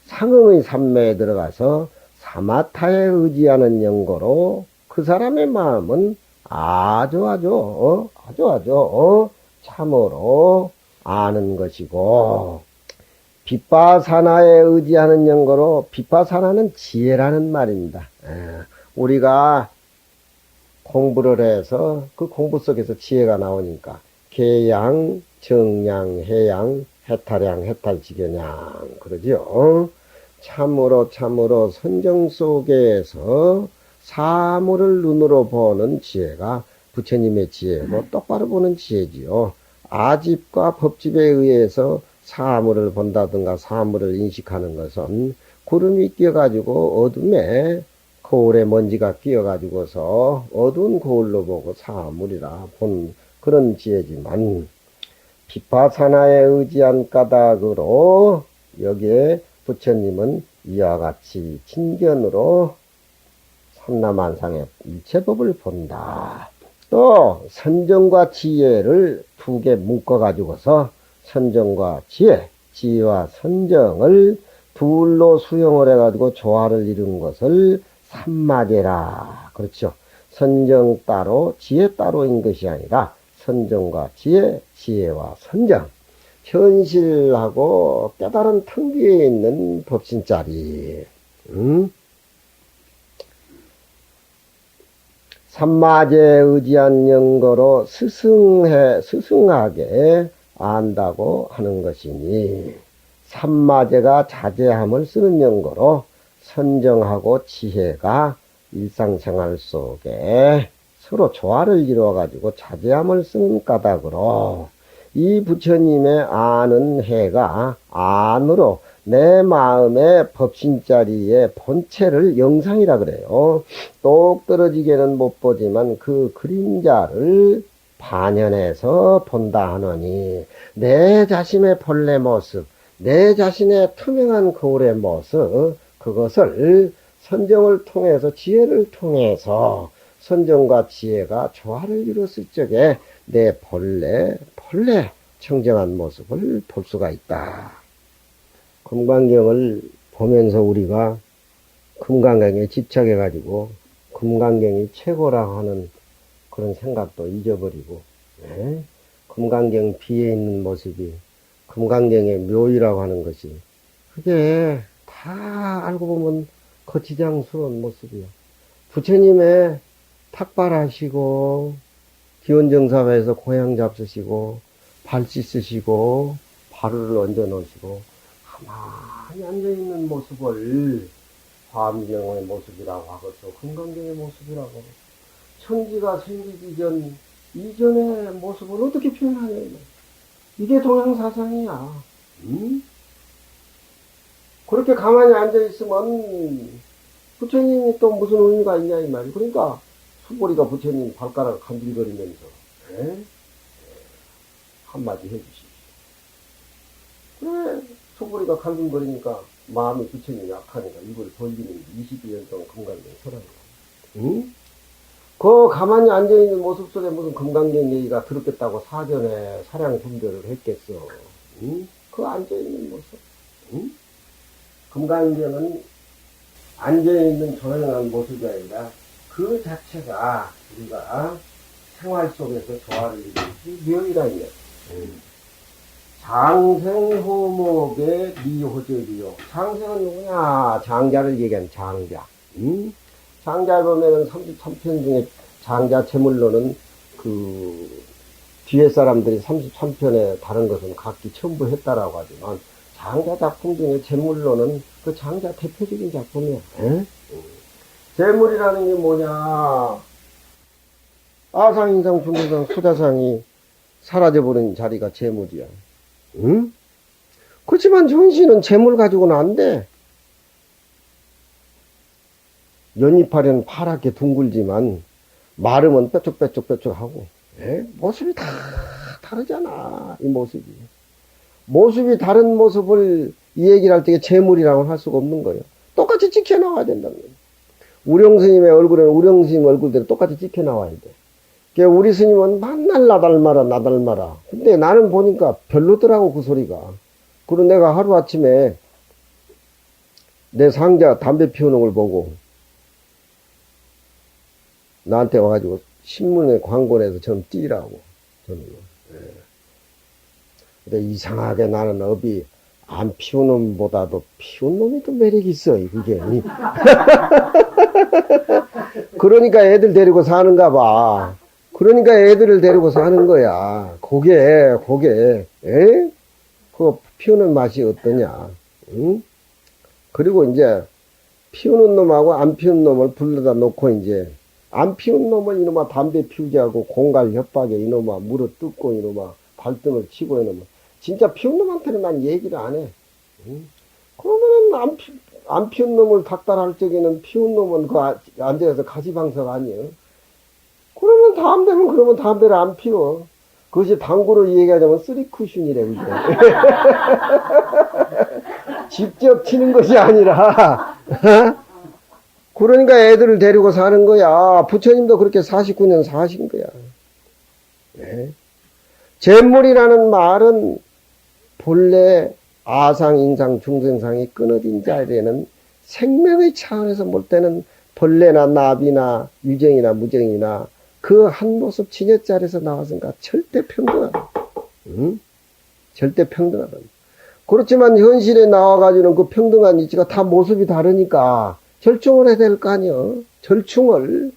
상응의 삼매에 들어가서 사마타에 의지하는 연거로 그 사람의 마음은 아주 참으로 아는 것이고 빗바사나에 의지하는 연거로 빗바사나는 지혜라는 말입니다. 우리가 공부를 해서 그 공부 속에서 지혜가 나오니까 계양, 정양, 해양, 해탈양, 해탈지견양 그러죠. 참으로 선정 속에서 사물을 눈으로 보는 지혜가 부처님의 지혜고 똑바로 보는 지혜지요. 아집과 법집에 의해서 사물을 본다든가 사물을 인식하는 것은 구름이 끼어가지고 어둠에 거울에 먼지가 끼어가지고서 어두운 거울로 보고 사물이라 본 그런 지혜지만 비파사나에 의지한 까닭으로 여기에 부처님은 이와 같이 진견으로 삼라만상의 일체법을 본다. 또 선정과 지혜를 두 개 묶어가지고서 선정과 지혜, 지혜와 선정을 둘로 수용을 해가지고 조화를 이룬 것을 삼마제라. 그렇죠. 선정 따로 지혜 따로인 것이 아니라 선정과 지혜, 지혜와 선정. 현실하고 깨달은 텅비에 있는 법신짜리. 삼마제에 의지한 연거로 스승하게 안다고 하는 것이니 삼마제가 자제함을 쓰는 연거로 선정하고 지혜가 일상생활 속에 서로 조화를 이루어가지고 자제함을 쓰는 까닭으로 이 부처님의 아는 해가 안으로 내 마음의 법신자리의 본체를 영상이라 그래요. 똑 떨어지게는 못 보지만 그 그림자를 반연해서 본다 하노니 내 자신의 본래 모습, 내 자신의 투명한 거울의 모습, 그것을 선정을 통해서 지혜를 통해서 선정과 지혜가 조화를 이뤘을 적에 내 본래 청정한 모습을 볼 수가 있다. 금강경을 보면서 우리가 금강경에 집착해가지고 금강경이 최고라고 하는 그런 생각도 잊어버리고, 금강경 비에 있는 모습이 금강경의 묘이라고 하는 것이 그게 다 알고 보면 거치장스러운 모습이야. 부처님의 탁발하시고 기원정사에서 고향 잡수시고 발 씻으시고 발을 얹어 놓으시고 가만히 앉아있는 모습을 화엄경의 모습이라고 하겠어. 금강경의 모습이라고. 천지가 생기기 전 이전의 모습을 어떻게 표현하냐. 이게 동양사상이야. 그렇게 가만히 앉아있으면 부처님이 또 무슨 의미가 있냐 이 말이야. 그러니까 수보리가 부처님 발가락을 간질거리면서 한마디 해주시오. 그래, 수보리가 간질거리니까 마음이 부처님이 약하니까 이걸 벌리는 22년 동안 금강경 설한 거야. 그 가만히 앉아있는 모습 속에 무슨 금강경 얘기가 들었겠다고 사전에 사량 분별을 했겠어. 그 앉아있는 모습. 금강경은 앉아있는 조용한 모습이 아니라 그 자체가 우리가 생활 속에서 조화를 이루는 묘이라 이거야. 장생호목의 미호적이요. 장생은 누구냐? 장자를 얘기한 장자. 장자를 보면은 33편 중에 장자 제물로는 그 뒤에 사람들이 33편에 다른 것은 각기 첨부했다라고 하지만 장자 작품 중에 제물로는 그 장자 대표적인 작품이야. 제물이라는 게 뭐냐? 아상인상 중대상 수다상이 사라져버린 자리가 제물이야. 그렇지만 정신은 제물 가지고는 안 돼. 연잎하려는 파랗게 둥글지만 마르면 뾰족하고 모습이 다 다르잖아. 이 모습이. 모습이 다른 모습을 이 얘기를 할 때 제물이라고 할 수가 없는 거예요. 똑같이 찍혀 나와야 된다는 거예요. 우령스님의 얼굴에는 우령스님 얼굴대로 똑같이 찍혀 나와야 돼. 그러니까 우리 스님은 맨날 나 닮아라. 근데 나는 보니까 별로더라고, 그 소리가. 그리고 내가 하루아침에 내 상자 담배 피우는 걸 보고 나한테 와가지고 신문에 광고 내서 좀 띄라고. 저는. 근데 이상하게 나는 업이 안 피운 놈보다도 피운 놈이 더 매력이 있어, 그게. 그러니까 애들 데리고 사는가 봐. 그러니까 애들을 데리고 사는 거야. 그게, 그 피우는 맛이 어떠냐. 그리고 이제 피우는 놈하고 안 피우는 놈을 불러다 놓고 이제 안 피운 놈은 이놈아 담배 피우지 하고 공갈 협박에 이놈아 물어 뜯고 이놈아 발등을 치고 이놈아 진짜 피운 놈한테는만 얘기를 안 해. 응? 그러면은 안 피운 놈을 닥달할 적에는 피운 놈은 그 앉아서 가시방석 아니에요. 그러면 다음 되면 그러면 담배를 안 피워. 그것이 당구로 얘기하자면 쓰리쿠션이래, 그게. 직접 치는 것이 아니라, 그러니까 애들을 데리고 사는 거야. 부처님도 그렇게 49년 사신 거야. 네. 재물이라는 말은 본래 아상, 인상, 중생상이 끊어진 자리에는 생명의 차원에서 볼 때는 벌레나 나비나 유정이나 무정이나 그 한 모습 진여자리에서 나왔으니까 절대 평등하다. 응? 절대 평등하다. 그렇지만 현실에 나와가지고는 그 평등한 이치가 다 모습이 다르니까 절충을 해야 될 거 아니요. 절충을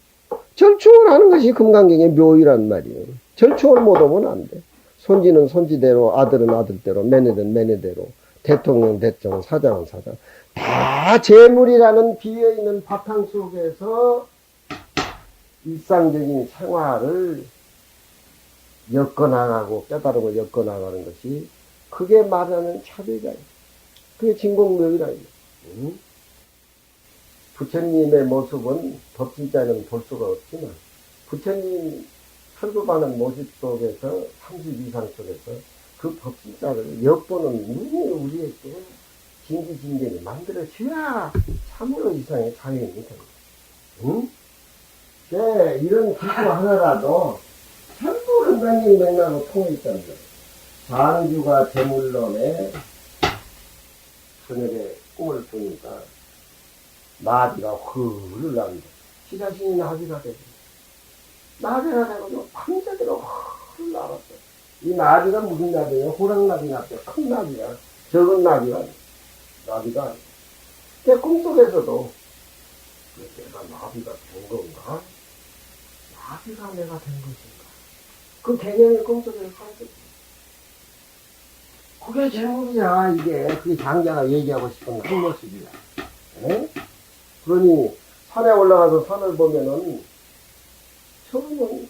하는 것이 금강경의 묘의란 말이에요. 절충을 못하면 안 돼. 손지는 손지대로, 아들은 아들대로, 매너는 매너대로, 대통령 대통령, 사장은 사장. 다 재물이라는 비어있는 바탕 속에서 일상적인 생활을 엮어나가고 깨달음을 엮어나가는 것이 그게 말하는 차별이에요. 그게 진공묘의라요. 응? 부처님의 모습은 법진자는 볼 수가 없지만 부처님 설법하는 모습 속에서 32상 속에서 그 법진자를 엿보는 눈이 우리에게 진지진전히 만들어줘야 참으로 이상의 자유인이 됩니다. 응? 네, 이런 기구 하나라도 전부 금강경 맥락으로 통해 있다는 거예요. 장주가 제물론에 저녁에 꿈을 꾸니까 나비가 흐르랍니다. 지자신이 나비가 되죠. 나비가 되고 밤새도록 흘러나갔어요. 이 나비가 무슨 나비예요? 호랑나비 나비야. 큰 나비야. 적은 나비가 아니야. 내 꿈속에서도 내가 나비가 된 건가? 나비가 내가 된 것인가? 그 개념이 꿈속에서 살았거든. 그게 재물이야, 이게. 그게 장자가 얘기하고 싶은 한 모습이야. 네? 그러니 산에 올라가서 산을 보면은 처음은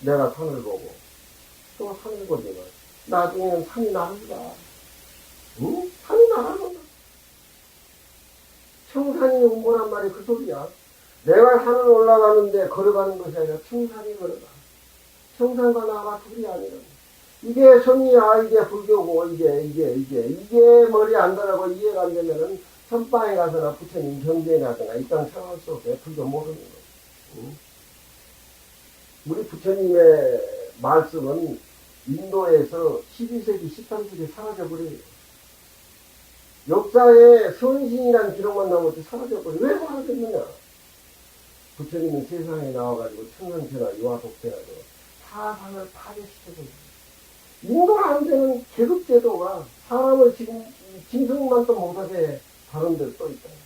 내가 산을 보고 또 산을 보지만 나중에는 산이 나를 봐. 응? 산이 나를 본다. 청산이 온 거란 말이 그 소리야. 내가 산을 올라가는데 걸어가는 것이 아니라 청산이 걸어가. 청산과 나가 둘이 아니라. 이게 성이야, 이게 불교고, 이게 머리 안 들어가고 이해가 안 되면은 선방에 가서나 부처님 경전에 가서나 이 땅 생활 속에 불교 모르는 거예요. 응? 우리 부처님의 말씀은 인도에서 12세기, 13세기 사라져버려요. 역사에 선신이라는 기록만 나오지 사라져버려요. 왜 사라졌느냐? 부처님은 세상에 나와가지고 천상천하, 유아독생하고 사상을 파괴시켜버려요. 인도라는 계급제도가 사람을 지금 짐승만 또 못하게 다른 데로 또 있잖아요.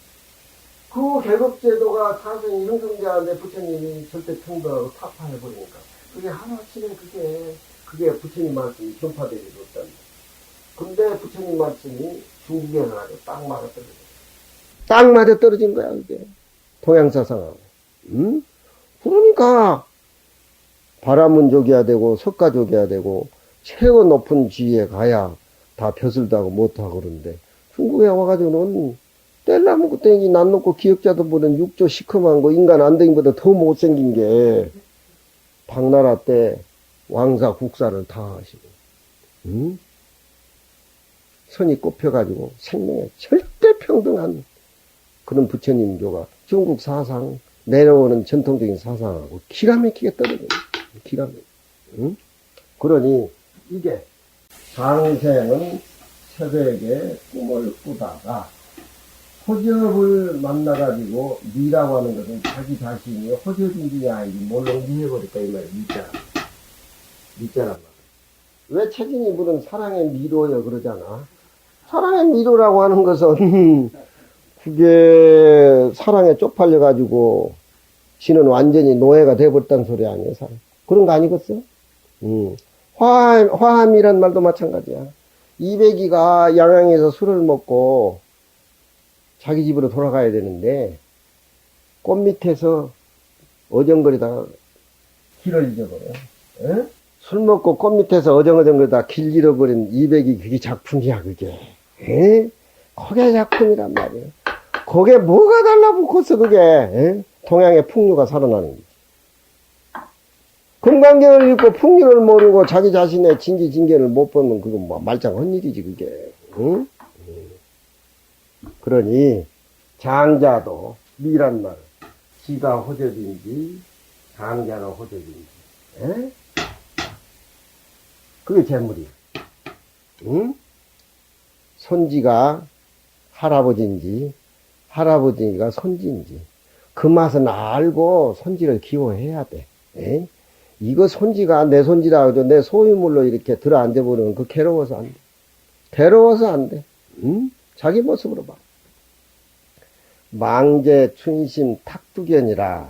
그 계급제도가 사상이 형성자인데 부처님이 절대 평등하고 타파해버리니까 그게 하나씩은 그게 부처님 말씀이 전파되지 못합니다. 근데 부처님 말씀이 중국에 가지고 딱 맞아 떨어져요. 딱 맞아 떨어진 거야, 그게. 동양사상하고. 응? 그러니까 바라문족이야 되고 석가족이야 되고 최고 높은 지위에 가야 다 벼슬도 하고 못하고 그러는데 중국에 와가지고는 뗄나무고 땡이 난 놓고 기억자도 보는 육조 시커먼 거 인간 안댕이보다 더 못생긴 게 당나라 때 왕사 국사를 다 하시고 응? 선이 꼽혀가지고 생명에 절대 평등한 그런 부처님교가 중국 사상 내려오는 전통적인 사상하고 기가 막히게 떨어져요. 기가 막히게. 응? 그러니 이게 장생은 새벽에 꿈을 꾸다가 호접을 만나가지고 미라고 하는 것은 자기 자신이 호접인지 아닌지 몰롱지 해버릴까 이 말이야. 미자란 말이야. 왜 책임이 묻은 사랑의 미로여 그러잖아. 사랑의 미로라고 하는 것은 그게 사랑에 쪽팔려가지고 지는 완전히 노예가 돼버렸다는 소리 아니에요, 사람. 그런 거 아니겠어? 화함이란 말도 마찬가지야. 이백이가 양양에서 술을 먹고 자기 집으로 돌아가야 되는데 꽃 밑에서 어정거리다가 길을 잊어버려. 에? 술 먹고 꽃 밑에서 어정어정 그러다 길 잃어버린 이백이 그게 작품이야, 그게. 에? 그게 작품이란 말이야. 그게 뭐가 달라붙었어, 그게. 에? 동양의 풍류가 살아나는 거지. 금강경을 읽고 풍류를 모르고 자기 자신의 진기진계를 못 보면 그건 뭐 말짱한 일이지, 그게. 응? 그러니 장자도 미란 말, 지가 호접인지 장자가 호접인지, 에? 그게 재물이야. 응? 손지가 할아버지인지 할아버지가 손지인지 그 맛은 알고 손지를 기호해야 돼. 에? 이거 손지가 내 손지라 해도 내 소유물로 이렇게 들어 앉아버리면 그 괴로워서 안 돼. 괴로워서 안 돼. 응? 자기 모습으로 봐. 망제 춘심 탁두견이라.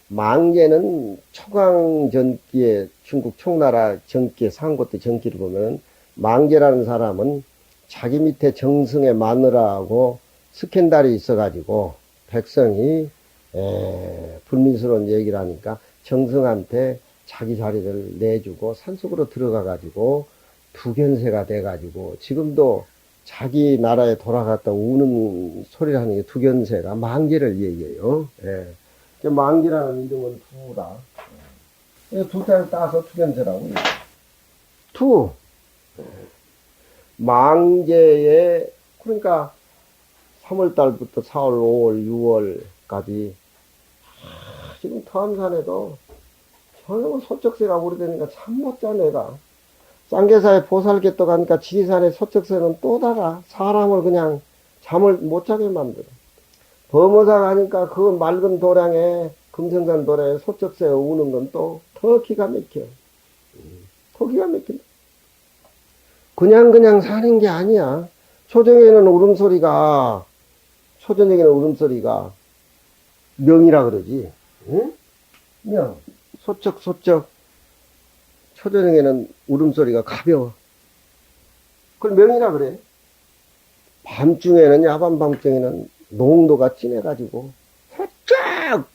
망제는 초강전기에 중국 총나라 전기에 상고 때 전기를 보면 망제라는 사람은 자기 밑에 정승의 마누라하고 스캔들이 있어가지고 백성이 불민스러운 얘기를 하니까 정승한테 자기 자리를 내주고 산속으로 들어가가지고 두견새가 돼가지고 지금도 자기 나라에 돌아갔다 우는 소리를 하는 게 두견새가 망제를 얘기해요. 예. 망제라는 이름은 두라. 두자를 따서 두견새라고 해요. 두. 망제에, 그러니까 3월달부터 4월, 5월, 6월까지 지금 터암산에도 저녁은 소쩍새가 우리되니까 참 못자 내가. 쌍계사에 보살개또 가니까 지리산에 소쩍새는 또 달아. 사람을 그냥 잠을 못 자게 만들어. 범어사 가니까 그 맑은 도량에 금성산 도량에 소쩍새 우는 건 또 더 기가 막혀. 더 기가 막힌다. 그냥 사는 게 아니야. 초저녁에는 울음소리가 명이라 그러지. 응? 명. 소쩍. 초저녁에는 울음소리가 가벼워. 그걸 명이라 그래. 야밤 밤중에는 농도가 진해가지고, 소쩍!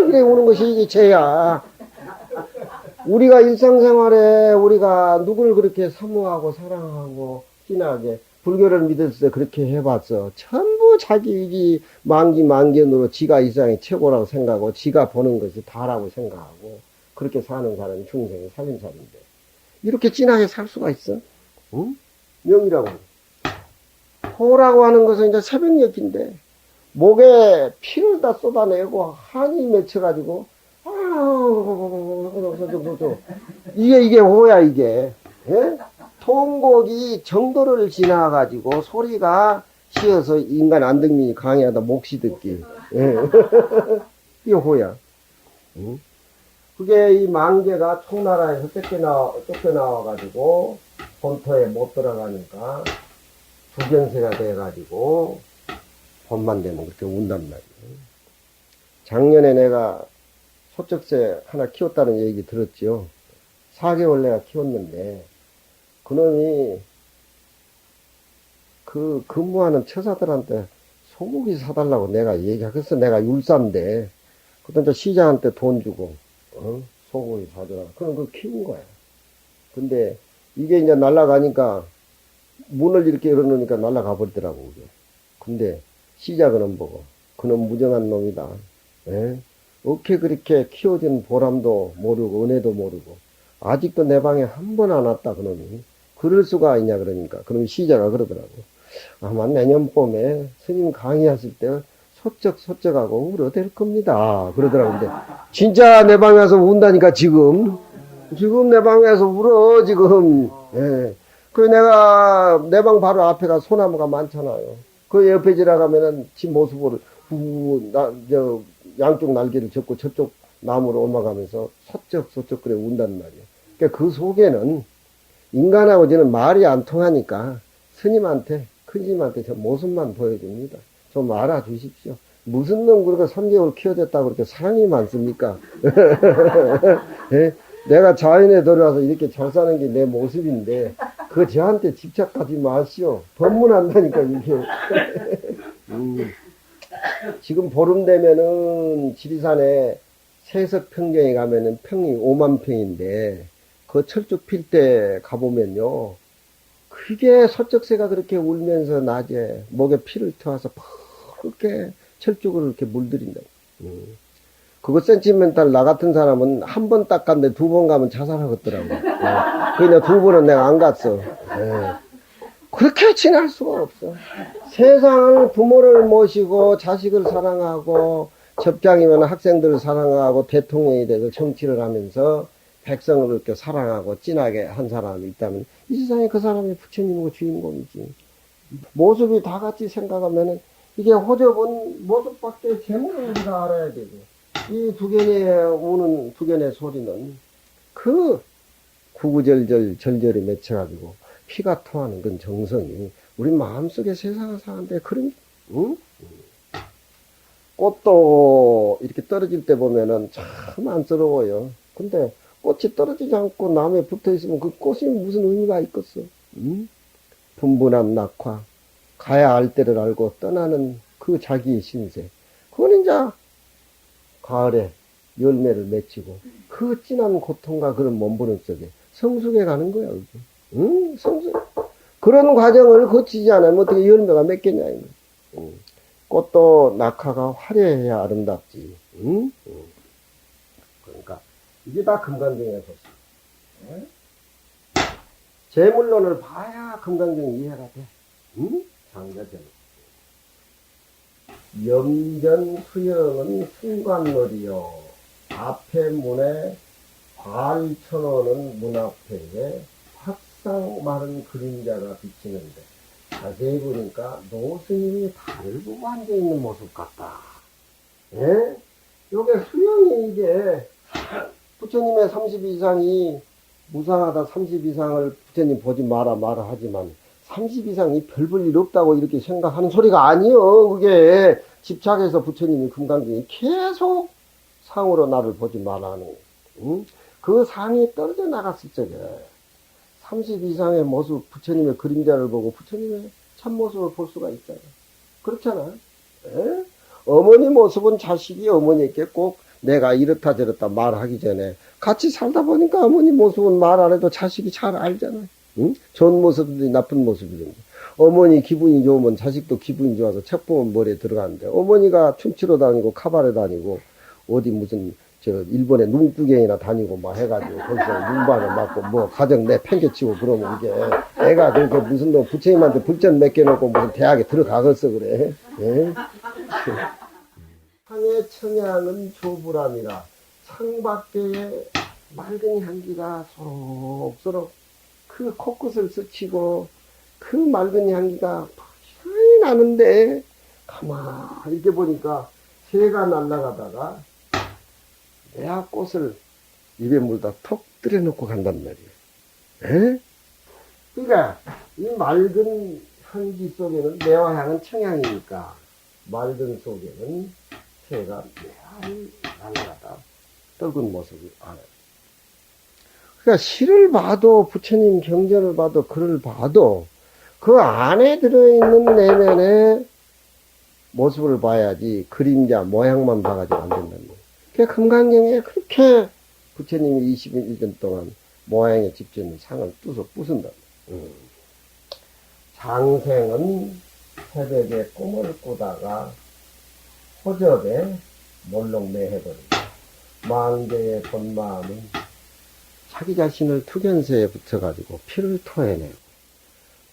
이래 우는 것이 이게 죄야. 우리가 일상생활에 우리가 누굴 그렇게 사모하고 사랑하고 진하게 불교를 믿을 때 그렇게 해봤어. 전부 자기 이기 망기망견으로 지가 이상이 최고라고 생각하고 지가 보는 것이 다라고 생각하고 그렇게 사는 사람이 중생이 살림살인데 이렇게 진하게 살 수가 있어? 응? 명이라고. 호라고 하는 것은 이제 새벽녘인데 목에 피를 다 쏟아내고 한이 맺혀가지고 이게 호야, 이게. 예? 통곡이 정도를 지나가지고 소리가 쉬어서 인간 안등민이 강의하다 몫이 듣기. 예. 이게 호야. 응? 그게 이 망제가 총나라에서 쫓겨나와가지고 본토에 못 들어가니까 두견새가 돼가지고 봄만 되면 그렇게 운단 말이에요. 작년에 내가 소쩍새 하나 키웠다는 얘기 들었지요. 4개월 내가 키웠는데 그놈이 그 근무하는 처사들한테 소고기 사달라고 내가 얘기하겠어. 내가 율사인데 그때 이제 시장한테 돈 주고 소고기 사주라. 그럼 그거 키운 거야. 근데 이게 이제 날아가니까 문을 이렇게 열어놓으니까 날아가 버리더라고. 그게. 근데 시작은 보고 그놈 무정한 놈이다. 에? 어떻게 그렇게 키워준 보람도 모르고 은혜도 모르고 아직도 내 방에 한 번 안 왔다 그놈이. 그럴 수가 있냐 그러니까 그놈이 시자가 그러더라고. 아마 내년 봄에 스님 강의하실 때 소쩍하고 울어댈 겁니다 그러더라고. 근데 진짜 내 방에 와서 운다니까 지금 내 방에 와서 울어 지금. 예. 그 내가 내 방 바로 앞에가 소나무가 많잖아요. 그 옆에 지나가면은 지 모습을 양쪽 날개를 접고 저쪽 나무로 옮아가면서 소쩍 그래 운단 말이에요. 그러니까 그 속에는 인간하고 저는 말이 안 통하니까 스님한테 큰 스님한테 저 모습만 보여줍니다. 좀 알아주십시오. 무슨 놈 그렇게 3개월 키워줬다고 그렇게 사랑이 많습니까? 예? 내가 자연에 들어와서 이렇게 잘 사는 게 내 모습인데 그거 저한테 집착하지 마시오. 법문한다니까 이게. 지금 보름 되면은 지리산에 세석평경에 가면은 평이 5만 평인데, 그 철쭉 필 때 가보면요. 그게 서적새가 그렇게 울면서 낮에 목에 피를 터와서 그렇게 철쭉을 이렇게 물들인다. 그거 센티멘탈 나 같은 사람은 한 번 닦았는데 두 번 가면 자살하겠더라고. 그냥 두 번은 내가 안 갔어. 그렇게 지날 수가 없어. 세상을 부모를 모시고 자식을 사랑하고 접장이면 학생들을 사랑하고 대통령이 돼서 정치를 하면서 백성을 그렇게 사랑하고 진하게 한 사람이 있다면 이 세상에 그 사람이 부처님이고 주인공이지. 모습이 다 같이 생각하면은 이게 호접은 모습밖에 제목을 우리가 알아야 되고 이 두견에 우는 두견의 소리는 그 구구절절 절절히 맺혀가지고 피가 통하는 그 정성이 우리 마음속에 세상을 사는데 그런 응? 꽃도 이렇게 떨어질 때 보면은 참 안쓰러워요. 근데 꽃이 떨어지지 않고 나무에 붙어 있으면 그 꽃이 무슨 의미가 있겠어? 응? 분분한 낙화, 가야 알 때를 알고 떠나는 그 자기의 신세. 그건 이제 가을에 열매를 맺히고 그 진한 고통과 그런 몸부림 속에 성숙해 가는 거야. 그게. 응? 성숙. 그런 과정을 거치지 않으면 어떻게 열매가 맺겠냐. 응? 꽃도 낙하가 화려해야 아름답지. 응? 응. 그러니까 이게 다 금강경의 소식. 응? 재물론을 봐야 금강경이 이해가 돼. 응? 장자전. 염전 수영은 순간놀이요. 앞에 문에 발 쳐놓는 문 앞에 확상 마른 그림자가 비치는데 자세히 보니까 노스님이 달을 보고 앉아있는 모습 같다. 예? 요게 수영이 이게 부처님의 30 이상이 무상하다 30 이상을 부처님 보지 마라 하지만 30 이상이 별 볼 일 없다고 이렇게 생각하는 소리가 아니요. 그게 집착해서 부처님이 금강경이 계속 상으로 나를 보지 말라는 응? 그 상이 떨어져 나갔을 적에 30 이상의 모습 부처님의 그림자를 보고 부처님의 참모습을 볼 수가 있잖아. 그렇잖아. 에? 어머니 모습은 자식이 어머니께 꼭 내가 이렇다 저렇다 말하기 전에 같이 살다 보니까 어머니 모습은 말 안 해도 자식이 잘 알잖아. 응? 좋은 모습이든지 나쁜 모습이든지. 어머니 기분이 좋으면 자식도 기분이 좋아서 책 보면 머리에 들어가는데 어머니가 춤추러 다니고 카바레 다니고 어디 무슨 일본의 눈구경이나 다니고 막 해가지고 거기서 눈반을 맞고 뭐 가정 내 팽개치고 그러면 이게 애가 그렇게 무슨 너 부처님한테 불전 맡겨놓고 무슨 대학에 들어가겠어 그래. 예? 상의 청양은 조불함이라 창밖에 맑은 향기가 소록소록 그 코끝을 스치고 그 맑은 향기가 많이 나는데 가만히 이렇게 보니까 새가 날아가다가 매화 꽃을 입에 물다 톡 들여놓고 간단 말이에요. 에? 그러니까 이 맑은 향기 속에는 매화향은 청향이니까 맑은 속에는 새가 매화를 날아가다 떨군 모습을 알아요. 그러니까 시를 봐도 부처님 경전을 봐도 글을 봐도 그 안에 들어있는 내면의 모습을 봐야지 그림자 모양만 봐가지고 안 된다는 거예요. 그러니까 금강경에 그렇게 부처님이 21년 동안 모양에 집중는 상을 뚜서 부순다. 장생은 새벽에 꿈을 꾸다가 호접에 몰록매해버린다. 망대의 본 마음은 자기 자신을 투견세에 붙여가지고 피를 토해내고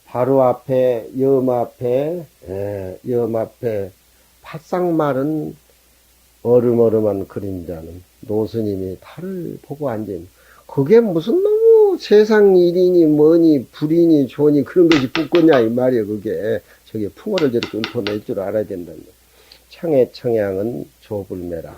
바로 앞에 염 앞에 바싹 마른 어름어름한 그림자는 노스님이 달을 보고 앉아있는 그게 무슨 너무 세상 일이니 뭐니 불이니 좋으니 그런 것이 붙겠냐 이 말이에요. 그게 저게 풍어를 저렇게 읊어낼 줄 알아야 된다는 거예요. 창의 청향은 조불매라.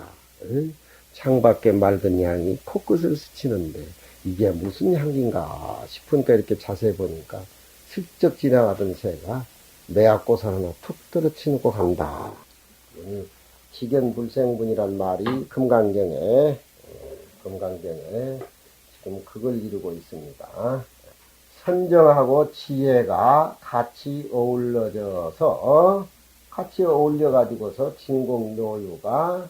창밖에 맑은 향이 코끝을 스치는데 이게 무슨 향기인가 싶으니까 이렇게 자세히 보니까 슬쩍 지나가던 새가 매화꽃 하나 툭 떨어치고 간다. 직연불생분이란 말이 금강경에 지금 그걸 이루고 있습니다. 선정하고 지혜가 같이 어울려져서 같이 어울려가지고서 진공묘유가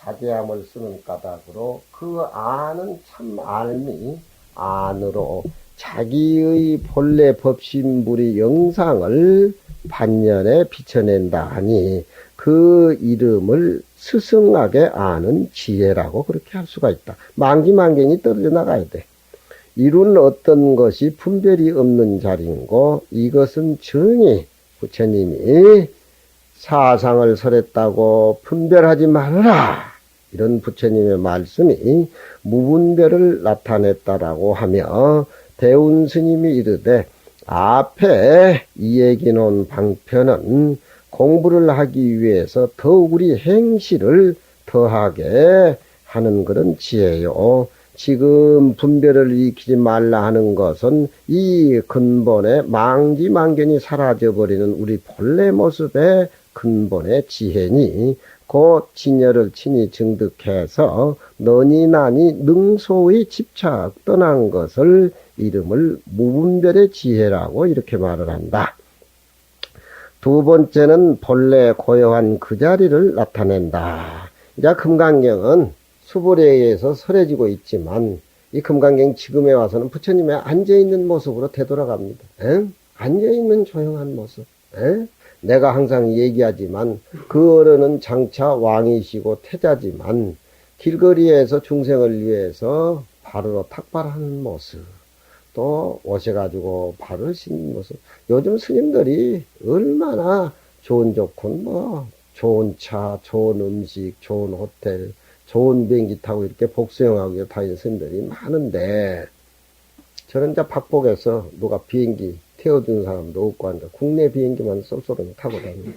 자제함을 쓰는 까닭으로 그 안은 참 알미 안으로 자기의 본래 법신불의 영상을 반면에 비춰낸다 하니 그 이름을 스승하게 아는 지혜라고 그렇게 할 수가 있다. 만기만경이 떨어져 나가야 돼. 이룬 어떤 것이 분별이 없는 자리인고 이것은 정히 부처님이 사상을 설했다고 분별하지 말아라. 이런 부처님의 말씀이 무분별을 나타냈다라고 하며 대운 스님이 이르되 앞에 이 얘기 놓은 방편은 공부를 하기 위해서 더욱 우리 행실을 더하게 하는 그런 지혜요. 지금 분별을 익히지 말라 하는 것은 이 근본의 망지망견이 사라져버리는 우리 본래 모습의 근본의 지혜니 곧 진여를 친히 증득해서 너니 나니 능소의 집착 떠난 것을 이름을 무분별의 지혜라고 이렇게 말을 한다. 두 번째는 본래 고요한 그 자리를 나타낸다. 이제 금강경은 수불에 의해서 설해지고 있지만 이 금강경 지금에 와서는 부처님의 앉아있는 모습으로 되돌아갑니다. 에? 앉아있는 조용한 모습. 에? 내가 항상 얘기하지만 그 어른은 장차 왕이시고 태자지만 길거리에서 중생을 위해서 발으로 탁발하는 모습, 또 오셔가지고 발을 씻는 모습. 요즘 스님들이 얼마나 좋은 좋군 뭐 좋은 차, 좋은 음식, 좋은 호텔, 좋은 비행기 타고 이렇게 복수형하고 다니는 스님들이 많은데 저는 이제 박복에서 누가 비행기 태워준 사람도 없고 한다. 국내 비행기만 쏠쏠하게 타고 다니고